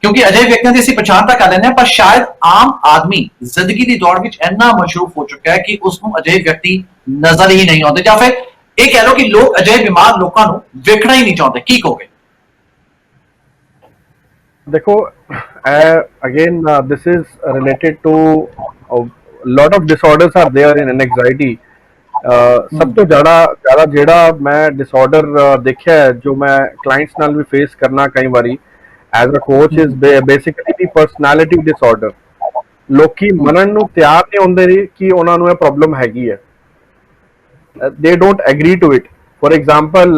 ਕਿਉਂਕਿ ਅਜਿਹੇ ਵਿਅਕਤੀਆਂ ਦੀ ਅਸੀਂ ਪਛਾਣ ਤਾਂ ਕਰ ਲੈਂਦੇ ਹਾਂ, ਪਰ ਸ਼ਾਇਦ ਆਮ ਆਦਮੀ ਜ਼ਿੰਦਗੀ ਦੀ ਦੌੜ ਵਿੱਚ ਇੰਨਾ ਮਸ਼ਰੂਫ ਹੋ ਚੁੱਕਾ ਹੈ ਕਿ ਉਸ ਨੂੰ ਅਜਿਹੇ ਵਿਅਕਤੀ ਨਜ਼ਰ ਹੀ ਨਹੀਂ ਆਉਂਦੇ, ਜਾਂ ਫਿਰ ਇਹ ਕਹਿ ਲਓ ਕਿ ਲੋਕ ਅਜਿਹੇ ਬਿਮਾਰ ਲੋਕਾਂ ਨੂੰ ਵੇਖਣਾ ਹੀ ਨਹੀਂ ਚਾਹੁੰਦੇ। ਕੀ ਕਹੋਗੇ? देखो, again, this is related to a lot of disorders are there in anxiety. ਸਭ ਤੋਂ ਜ਼ਿਆਦਾ ਜਿਹੜਾ ਮੈਂ ਡਿਸਆਰਡਰ ਦੇਖਿਆ ਹੈ, ਜੋ ਮੈਂ ਕਲਾਇੰਟਸ ਨਾਲ ਵੀ ਫੇਸ ਕਰਨਾ ਕਈ ਵਾਰੀ as a coach, is basically the personality disorder. ਲੋਕੀ ਮੰਨਣ ਨੂੰ ਤਿਆਰ ਨਹੀਂ ਹੁੰਦੇ ਕਿ ਉਹਨਾਂ ਨੂੰ ਇਹ ਪ੍ਰੋਬਲਮ ਹੈਗੀ ਹੈ। they don't agree to it. For example,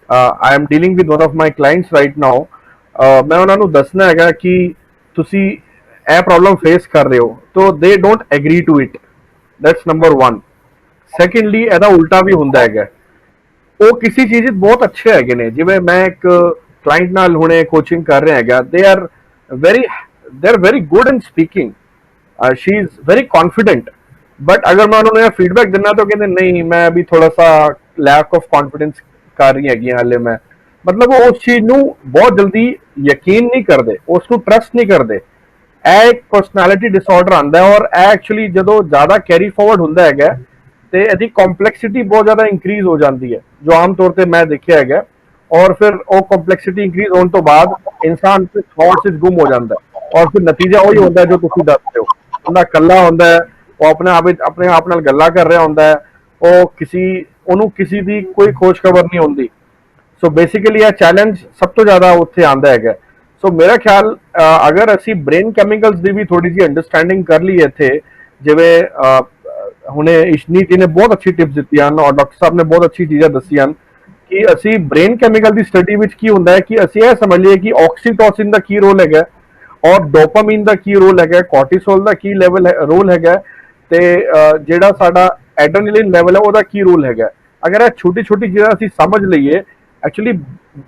I am dealing with one of my clients right now. मैं ਉਹਨਾਂ ਨੂੰ ਦੱਸਣਾ ਹੈਗਾ ਕਿ ਤੁਸੀਂ ਇਹ ਪ੍ਰੋਬਲਮ ਫੇਸ ਕਰ ਰਹੇ ਹੋ, तो they don't agree to it. That's number one. Secondly, ਇਹਦਾ ਉਲਟਾ ਵੀ ਹੁੰਦਾ ਹੈਗਾ, ਉਹ ਕਿਸੇ ਚੀਜ਼ ਵਿੱਚ ਬਹੁਤ ਅੱਛੇ ਹੈਗੇ ਨੇ। ਜਿਵੇਂ ਮੈਂ ਇੱਕ ਕਲਾਇੰਟ ਨਾਲ ਹੁਣੇ ਕੋਚਿੰਗ ਕਰ ਰਿਹਾ ਹੈਗਾ, they are very good in speaking. She is very confident. But अगर मैं उन्होंने फीडबैक देना तो कहते नहीं, मैं अभी थोड़ा सा लैक ऑफ कॉन्फिडेंस कर रही हैगी हाले मैं। मतलब वो उस चीज ਨੂੰ बहुत जल्दी यकीन नहीं करते, उसको ट्रस्ट नहीं करते। एक पर्सनैलिटी डिसऑर्डर आंदा है, और एक्चुअली ਜਦੋਂ ਜ਼ਿਆਦਾ कैरी फॉरवर्ड ਹੁੰਦਾ ਹੈਗਾ ਤੇ ਇਹਦੀ ਕੰਪਲੈਕਸਿਟੀ ਬਹੁਤ ਜ਼ਿਆਦਾ ਇੰਕਰੀਜ਼ ਹੋ ਜਾਂਦੀ ਹੈ, ਜੋ ਆਮ ਤੌਰ ਤੇ ਮੈਂ ਦੇਖਿਆ ਹੈਗਾ। और फिर वो ਕੰਪਲੈਕਸਿਟੀ ਇੰਕਰੀਜ਼ ਹੋਣ ਤੋਂ ਬਾਅਦ ਇਨਸਾਨ ਤੇ ਥੌਟਸ ਵਿੱਚ ਗੁੰਮ ਹੋ ਜਾਂਦਾ ਹੈ, और फिर ਨਤੀਜਾ ਉਹੀ ਹੁੰਦਾ ਜੋ ਤੁਸੀਂ ਦੱਸ ਰਹੇ ਹੋ। ਬੰਦਾ ਇਕੱਲਾ ਹੁੰਦਾ ਹੈ, ਉਹ ਆਪਣੇ ਆਪ ਨਾਲ ਗੱਲਾਂ ਕਰ ਰਿਹਾ ਹੁੰਦਾ ਹੈ, ਉਹਨੂੰ ਕਿਸੇ ਦੀ ਕੋਈ ਖੋਜ ਖਬਰ ਨਹੀਂ ਹੁੰਦੀ। ਸੋ ਬੇਸਿਕਲੀ ਇਹ ਚੈਲੰਜ ਸਭ ਤੋਂ ਜ਼ਿਆਦਾ ਉੱਥੇ ਆਉਂਦਾ ਹੈਗਾ। ਸੋ ਮੇਰਾ ਖਿਆਲ ਅਗਰ ਅਸੀਂ ਬ੍ਰੇਨ ਕੈਮੀਕਲਸ ਦੀ ਵੀ ਥੋੜੀ ਜਿਹੀ ਅੰਡਰਸਟੈਂਡਿੰਗ ਕਰ ਲਈਏ ਇੱਥੇ, ਜਿਵੇਂ ਹੁਣੇ ਇਸ਼ਨੀਤ ਨੇ ਬਹੁਤ ਅੱਛੀ ਟਿਪਸ ਦਿੱਤੀਆਂ ਹਨ, ਔਰ ਡਾਕਟਰ ਸਾਹਿਬ ਨੇ ਬਹੁਤ ਅੱਛੀ ਚੀਜ਼ਾਂ ਦੱਸੀਆਂ ਹਨ ਕਿ ਅਸੀਂ ਬ੍ਰੇਨ ਕੈਮੀਕਲ ਦੀ ਸਟੱਡੀ ਵਿੱਚ ਕੀ ਹੁੰਦਾ ਹੈ ਕਿ ਅਸੀਂ ਇਹ ਸਮਝ ਲਈਏ ਕਿ ਆਕਸੀਟੋਸਿਨ ਦਾ ਕੀ ਰੋਲ ਹੈਗਾ, ਔਰ ਡੋਪਾਮੀਨ ਦਾ ਕੀ ਰੋਲ ਹੈਗਾ, ਕੋਰਟੀਸੋਲ ਦਾ ਕੀ ਰੋਲ ਹੈਗਾ, ਤੇ ਜਿਹੜਾ ਸਾਡਾ ਐਡਰੇਨਲਿਨ ਲੈਵਲ ਹੈ ਉਹਦਾ ਕੀ ਰੋਲ ਹੈਗਾ। ਅਗਰ ਇਹ ਛੋਟੀ ਛੋਟੀ ਚੀਜ਼ਾਂ ਅਸੀਂ ਸਮਝ ਲਈਏ, ਐਕਚੁਅਲੀ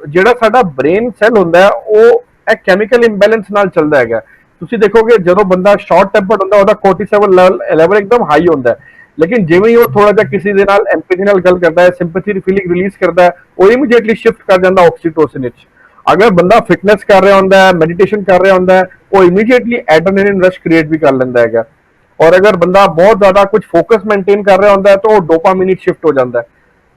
ਜਿਹੜਾ ਸਾਡਾ ਬ੍ਰੇਨ ਸੈੱਲ ਹੁੰਦਾ ਹੈ ਉਹ ਇਹ ਕੈਮੀਕਲ ਇੰਬੈਲੈਂਸ ਨਾਲ ਚੱਲਦਾ ਹੈਗਾ। ਤੁਸੀਂ ਦੇਖੋਗੇ ਜਦੋਂ ਬੰਦਾ ਸ਼ਾਰਟ ਟੈਂਪਰਡ ਹੁੰਦਾ, ਉਹਦਾ ਕੋਰਟੀਸੋਲ ਲੈਵਲ ਇੱਕਦਮ ਹਾਈ ਹੁੰਦਾ ਹੈ, ਲੇਕਿਨ ਜਿਵੇਂ ਹੀ ਉਹ ਥੋੜਾ ਜਿਹਾ ਕਿਸੇ ਦੇ ਨਾਲ ਐਮਪੈਥੀ ਨਾਲ ਗੱਲ ਕਰਦਾ ਹੈ, ਸਿੰਪੈਥੀ ਫੀਲਿੰਗ ਰਿਲੀਜ਼ ਕਰਦਾ ਹੈ, ਉਹ ਇਮੀਡੀਏਟਲੀ ਸ਼ਿਫਟ ਕਰ ਜਾਂਦਾ ਆਕਸੀਟੋਸਿਨ ਵਿੱਚ। ਅਗਰ ਬੰਦਾ ਫਿਟਨੈਸ ਕਰ ਰਿਹਾ ਹੁੰਦਾ ਹੈ, ਮੈਡੀਟੇਸ਼ਨ ਕਰ ਰਿਹਾ ਹੁੰਦਾ ਹੈ, ਉਹ ਇਮੀਡੀਏਟਲੀ ਐਡਰੇਨਲਿਨ ਰਸ਼ ਕ੍ਰੀਏਟ ਵੀ ਕਰ ਲੈਂਦਾ ਹੈਗਾ। और अगर बंदा बहुत ज्यादा कुछ फोकस मेंटेन कर रहा होता है तो डोपामिन शिफ्ट हो जाता है।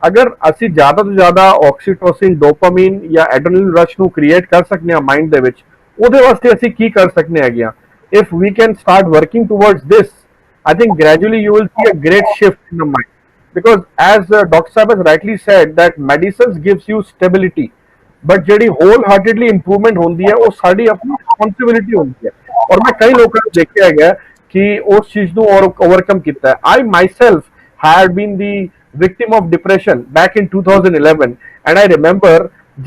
अगर ਅਸੀਂ ਜ਼ਿਆਦਾ ਤੋਂ ਜ਼ਿਆਦਾ ਆਕਸੀਟੋਸਿਨ, ਡੋਪਾਮੀਨ ਜਾਂ ਐਡਰੇਨਲਿਨ ਰਸ਼ ਨੂੰ ਕ੍ਰੀਏਟ ਕਰ ਸਕਨੇ ਆ ਮਾਈਂਡ ਦੇ ਵਿੱਚ, ਉਹਦੇ ਵਾਸਤੇ ਅਸੀਂ ਕੀ ਕਰ ਸਕਨੇ ਹੈਗੇ ਆ? If we can start working towards this, I think gradually you will see a great shift in the mind, because as Dr. Saab has rightly said that medicines gives you stability, but ਜਿਹੜੀ wholeheartedly improvement ਹੁੰਦੀ ਹੈ ਉਹ ਸਾਡੀ ਆਪਣੀ responsibility ਹੁੰਦੀ ਹੈ। ਔਰ ਮੈਂ ਕਈ ਲੋਕਾਂ ਨੂੰ ਦੇਖਿਆ ਹੈਗਾ कि उस चीज ਨੂੰ ओवरकम ਕੀਤਾ है। I myself had been the victim of depression back in 2011, and I remember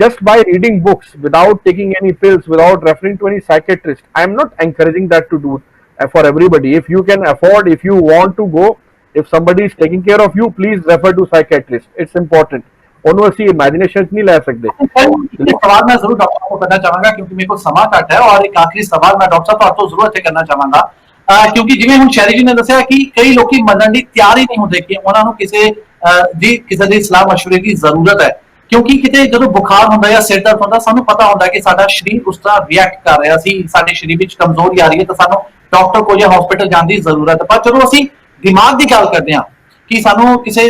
just by reading books without taking any pills, without referring to any psychiatrist. I am not encouraging that to do for everybody. If you can afford, if you want to go, if somebody is taking care of you, please refer to psychiatrist. It's important. ਉਹਨੂੰ ਅਸੀਂ ਇਮੇजिनेशन नहीं ले सकते। सवाल मैं जरूर doctor को करना चाहूंगा क्योंकि मेरे को समय घट है, और एक आखिरी सवाल मैं डॉक्टर साहब तो जरूर ਇੱਥੇ ਕਰਨਾ ਚਾਹਾਂਗਾ, ਕਿਉਂਕਿ ਜਿਵੇਂ ਹੁਣ ਸ਼ੈਰੀ ਜੀ ਨੇ ਦੱਸਿਆ ਕਿ ਕਈ ਲੋਕੀ ਮੰਨਣ ਦੀ ਤਿਆਰ ਹੀ ਨਹੀਂ ਹੁੰਦੇ ਕਿ ਉਹਨਾਂ ਨੂੰ ਕਿਸੇ ਦੀ ਸਲਾਹ ਮਸ਼ਵਰੇ ਦੀ ਜ਼ਰੂਰਤ ਹੈ। ਕਿਉਂਕਿ ਕਿਤੇ ਜਦੋਂ ਬੁਖਾਰ ਹੁੰਦਾ ਜਾਂ ਸਿਰ ਦਰਦ ਹੁੰਦਾ, ਸਾਨੂੰ ਪਤਾ ਹੁੰਦਾ ਕਿ ਸਾਡਾ ਸਰੀਰ ਉਸ ਤਰ੍ਹਾਂ ਰਿਐਕਟ ਕਰ ਰਿਹਾ ਸੀ, ਸਾਡੇ ਸਰੀਰ ਵਿੱਚ ਕਮਜ਼ੋਰੀ ਆ ਰਹੀ ਹੈ, ਤਾਂ ਸਾਨੂੰ ਡਾਕਟਰ ਕੋਲ ਜਾਂ ਹਸਪੀਟਲ ਜਾਣ ਦੀ ਜ਼ਰੂਰਤ ਹੈ। ਪਰ ਜਦੋਂ ਅਸੀਂ ਦਿਮਾਗ ਦੀ ਗੱਲ ਕਰਦੇ ਹਾਂ ਕਿ ਸਾਨੂੰ ਕਿਸੇ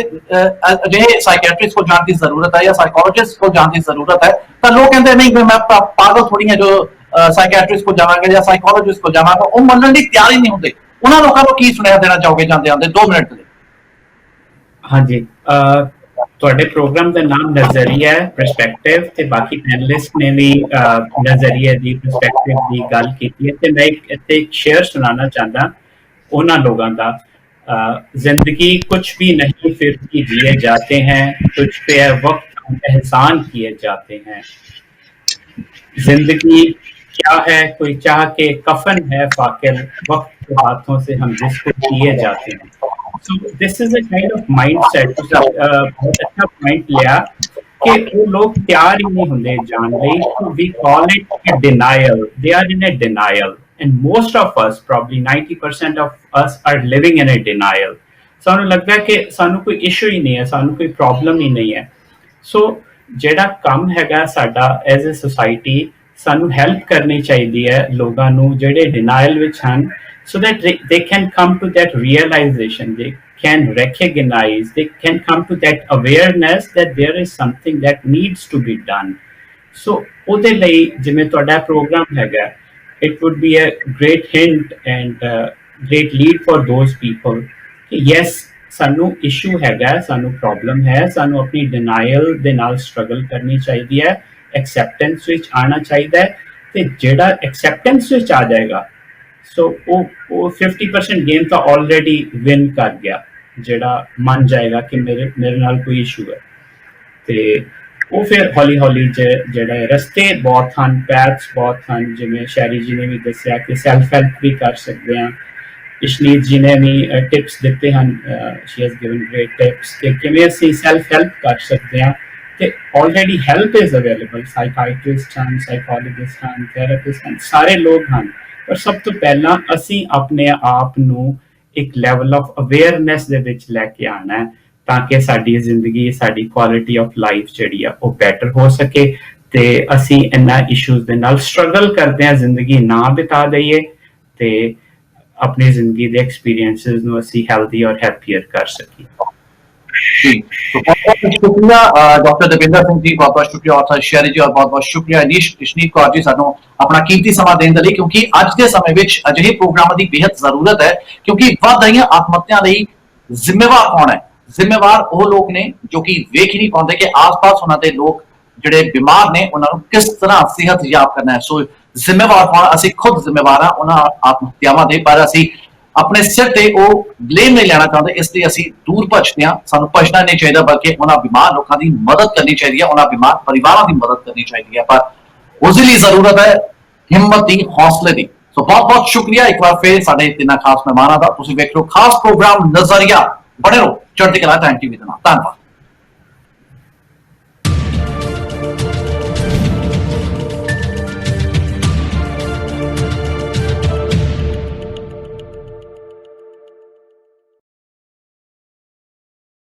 ਅਜਿਹੇ ਸਾਈਕੈਟ੍ਰਿਸਟ ਕੋਲ ਜਾਣ ਦੀ ਜ਼ਰੂਰਤ ਹੈ ਜਾਂ ਸਾਈਕੋਲੋਜਿਸਟ ਕੋਲ ਜਾਣ ਦੀ ਜ਼ਰੂਰਤ ਹੈ, ਤਾਂ ਲੋਕ ਕਹਿੰਦੇ ਨਹੀਂ ਮੈਂ ਪਾਗਲ ਥੋੜੀ ਹਾਂ ਜੋ ਸਾਈਕੈਟ੍ਰਿਸਟ ਕੋਲ ਜਾਵਾਂਗੇ ਜਾਂ ਸਾਈਕੋਲੋਜਿਸਟ ਕੋਲ ਜਾਵਾਂਗਾ। ਉਹ ਮੰਨਣ ਦੀ ਤਿਆਰ ਹੀ ਨਹੀਂ ਹੁੰਦੇ। ਉਹਨਾਂ ਲੋਕਾਂ ਨੂੰ ਕੀ ਸੁਨੇਹਾ ਦੇਣਾ ਚਾਹੋਗੇ ਜਾਂਦੇ ਆਉਂਦੇ 2 ਮਿੰਟ ਲਈ? ਹਾਂਜੀ, ਤੁਹਾਡੇ ਪ੍ਰੋਗਰਾਮ ਦਾ ਨਾਮ ਨਜ਼ਰੀਆ ਹੈ, ਪਰਸਪੈਕਟਿਵ, ਤੇ ਬਾਕੀ ਪੈਨਲਿਸਟ ਨੇ ਵੀ ਨਜ਼ਰੀਏ ਦੀ, ਪਰਸਪੈਕਟਿਵ ਦੀ ਗੱਲ ਕੀਤੀ ਹੈ, ਤੇ ਮੈਂ ਇੱਥੇ ਇੱਕ ਸ਼ੇਅਰ ਸੁਣਾਉਣਾ ਚਾਹੁੰਦਾ ਉਹਨਾਂ ਲੋਕਾਂ ਦਾ। जिंदगी कुछ भी नहीं फिर भी जिए जाते हैं, तुझ पे वक्त एहसान किए जाते हैं। जिंदगी क्या है कोई चाह के कफन है फाकिर, वक्त के हाथों से हम जिसको किए जाते हैं। So this is a kind of mindset. बहुत अच्छा पॉइंट लिया कि वो लोग तैयार ही नहीं होंगे जान ਲਈ। We call it denial, they are in a denial, and most of us, probably 90% of us, are living in a denial. ਸਾਨੂੰ ਲੱਗਦਾ ਹੈ ਕਿ ਸਾਨੂੰ ਕੋਈ ਇਸ਼ੂ ਹੀ ਨਹੀਂ ਹੈ, ਸਾਨੂੰ ਕੋਈ ਪ੍ਰੋਬਲਮ ਹੀ ਨਹੀਂ ਹੈ। ਸੋ ਜਿਹੜਾ ਕੰਮ ਹੈਗਾ ਸਾਡਾ ਐਜ਼ ਅ ਸੋਸਾਇਟੀ, ਸਾਨੂੰ ਹੈਲਪ ਕਰਨੀ ਚਾਹੀਦੀ ਹੈ ਲੋਕਾਂ ਨੂੰ ਜਿਹੜੇ ਡਿਨਾਈਲ ਵਿੱਚ ਹਨ, so that they can come to that realization, they can recognize, they can come to that awareness that there is something that needs to be done. So ਉਹਦੇ ਲਈ ਜਿਵੇਂ ਤੁਹਾਡਾ ਪ੍ਰੋਗਰਾਮ ਹੈਗਾ, it would be a great hint and great lead for those people ਕਿ yes ਸਾਨੂੰ issue ਹੈਗਾ, ਸਾਨੂੰ problem ਹੈ, ਸਾਨੂੰ ਆਪਣੀ ਡਿਨਾਈਲ ਦੇ ਨਾਲ ਸਟਰਗਲ ਕਰਨੀ ਚਾਹੀਦੀ ਹੈ, ਐਕਸੈਪਟੈਂਸ ਵਿੱਚ ਆਉਣਾ ਚਾਹੀਦਾ ਹੈ, ਤੇ ਜਿਹੜਾ ਐਕਸੈਪਟੈਂਸ ਵਿੱਚ ਆ ਜਾਏਗਾ ਸੋ ਉਹ 50% ਗੇਮ ਤਾਂ ਆਲਰੇਡੀ ਵਿਨ ਕਰ ਗਿਆ, ਜਿਹੜਾ ਮੰਨ ਜਾਏਗਾ ਕਿ ਮੇਰੇ ਨਾਲ ਕੋਈ ਇਸ਼ੂ ਹੈ। ਤੇ ਉਹ ਫਿਰ ਹੌਲੀ ਹੌਲੀ ਜਿਹੜਾ ਰਸਤੇ ਬਹੁਤ ਹਨ, ਪੈਥਸ ਬਹੁਤ ਹਨ, ਜਿਵੇਂ ਸ਼ੈਰੀ ਜੀ ਨੇ ਵੀ ਦੱਸਿਆ ਕਿ ਸੈਲਫ ਹੈਲਪ ਵੀ ਕਰ ਸਕਦੇ ਹਾਂ, ਇਸ਼ਨੀਤ ਜੀ ਨੇ ਵੀ ਟਿਪਸ ਦਿੱਤੇ ਹਨ, she has given great tips ਕਿ ਕਿਵੇਂ ਅਸੀਂ ਸੈਲਫ ਹੈਲਪ ਕਰ ਸਕਦੇ ਹਾਂ। ਤੇ ਆਲਰੇਡੀ ਹੈਲਪ ਇਜ਼ ਅਵੇਲੇਬਲ, ਸਾਈਕਾਇਟਰਿਸਟ ਹਨ, ਸਾਈਕੋਲੋਜਿਸਟ ਹਨ, ਥੈਰੇਪਿਸਟ ਹਨ, ਸਾਰੇ ਲੋਕ ਹਨ, ਪਰ ਸਭ ਤੋਂ ਪਹਿਲਾਂ ਅਸੀਂ ਆਪਣੇ ਆਪ ਨੂੰ ਇੱਕ ਲੈਵਲ ਆਫ ਅਵੇਅਰਨੈਸ ਦੇ ਵਿੱਚ ਲੈ ਕੇ ਆਉਣਾ ਹੈ ਤਾਂ ਕਿ ਸਾਡੀ ਜ਼ਿੰਦਗੀ, ਸਾਡੀ ਕੁਆਲਿਟੀ ਆਫ ਲਾਈਫ ਜਿਹੜੀ ਆ ਉਹ ਬੈਟਰ ਹੋ ਸਕੇ ਤੇ ਅਸੀਂ ਇਹਨਾਂ ਇਸ਼ੂਜ਼ ਦੇ ਨਾਲ ਸਟਰਗਲ ਕਰਦੇ ਹਾਂ ਜ਼ਿੰਦਗੀ ਨਾ ਬਿਤਾ ਦਈਏ ਤੇ ਆਪਣੀ ਜ਼ਿੰਦਗੀ ਦੇ ਐਕਸਪੀਰੀਐਂਸਸ ਨੂੰ ਅਸੀਂ ਹੈਲਦੀ ਔਰ ਹੈਪੀਅਰ ਕਰ ਸਕੀਏ। जी, तो बहुत बहुत शुक्रिया डॉक्टर दविंदर सिंह जी, बहुत बहुत शुक्रिया ਔਰ ਸ਼ੈਰੀ ਜੀ, ਔਰ ਬਹੁਤ ਬਹੁਤ ਸ਼ੁਕਰੀਆ ਇਸ਼ਨੀਤ ਕੌਰ ਜੀ ਸਾਨੂੰ ਆਪਣਾ ਕੀਮਤੀ ਸਮਾਂ ਦੇਣ ਦੇ ਲਈ, ਕਿਉਂਕਿ ਅੱਜ ਦੇ ਸਮੇਂ ਵਿੱਚ ਅਜਿਹੇ ਪ੍ਰੋਗਰਾਮਾਂ ਦੀ ਬੇहद ਜ਼ਰੂਰਤ ਹੈ, ਕਿਉਂਕਿ ਵੱਧ ਰਹੀਆਂ ਆਤਮਹੱਤਿਆਂ ਲਈ ਜ਼ਿੰਮੇਵਾਰ ਕੌਣ ਹੈ? ਜ਼ਿੰਮੇਵਾਰ ਉਹ ਲੋਕ ਨੇ ਜੋ ਕਿ ਵੇਖ ਹੀ ਨਹੀਂ ਪਾਉਂਦੇ ਕਿ ਆਸ-ਪਾਸ ਉਹਨਾਂ ਦੇ ਲੋਕ ਜਿਹੜੇ ਬਿਮਾਰ ਨੇ ਉਹਨਾਂ ਨੂੰ ਕਿਸ ਤਰ੍ਹਾਂ ਸਿਹਤ ਯਾਬ ਕਰਨਾ ਹੈ। ਸੋ ਜ਼ਿੰਮੇਵਾਰ ਕੌਣ? ਅਸੀਂ ਖੁਦ ਜ਼ਿੰਮੇਵਾਰ ਹਾਂ ਉਹਨਾਂ ਆਤਮਹੱਤਿਆਵਾਂ ਦੇ, ਪਰ ਅਸੀਂ ਆਪਣੇ ਸਿਰ ਤੇ ਉਹ ਬਲੇਮ ਨਹੀਂ ਲੈਣਾ ਚਾਹੁੰਦੇ, ਇਸ ਲਈ ਅਸੀਂ ਦੂਰ ਭੱਜਦੇ ਹਾਂ। ਸਾਨੂੰ ਭੱਜਣਾ ਨਹੀਂ ਚਾਹੀਦਾ, ਬਲਕਿ ਉਹਨਾਂ ਬਿਮਾਰ ਲੋਕਾਂ ਦੀ ਮਦਦ ਕਰਨੀ ਚਾਹੀਦੀ ਹੈ, ਉਹਨਾਂ ਬਿਮਾਰ ਪਰਿਵਾਰਾਂ ਦੀ ਮਦਦ ਕਰਨੀ ਚਾਹੀਦੀ ਹੈ, ਪਰ ਉਸ ਲਈ ਜ਼ਰੂਰਤ ਹੈ ਹਿੰਮਤ ਦੀ, ਹੌਸਲੇ ਦੀ। ਸੋ ਬਹੁਤ ਬਹੁਤ ਸ਼ੁਕਰੀਆ ਇੱਕ ਵਾਰ ਫਿਰ ਸਾਡੇ ਤਿੰਨਾਂ ਖਾਸ ਮਹਿਮਾਨਾਂ ਦਾ। ਤੁਸੀਂ ਵੇਖ ਰਹੇ ਹੋ ਖਾਸ ਪ੍ਰੋਗਰਾਮ ਨਜ਼ਰੀਆ, ਬਣੇ ਰਹੋ ਚੜ੍ਹਦੀ ਕਲਾ ਟਾਈਮ ਟੀਵੀ ਦੇ ਨਾਲ। ਧੰਨਵਾਦ।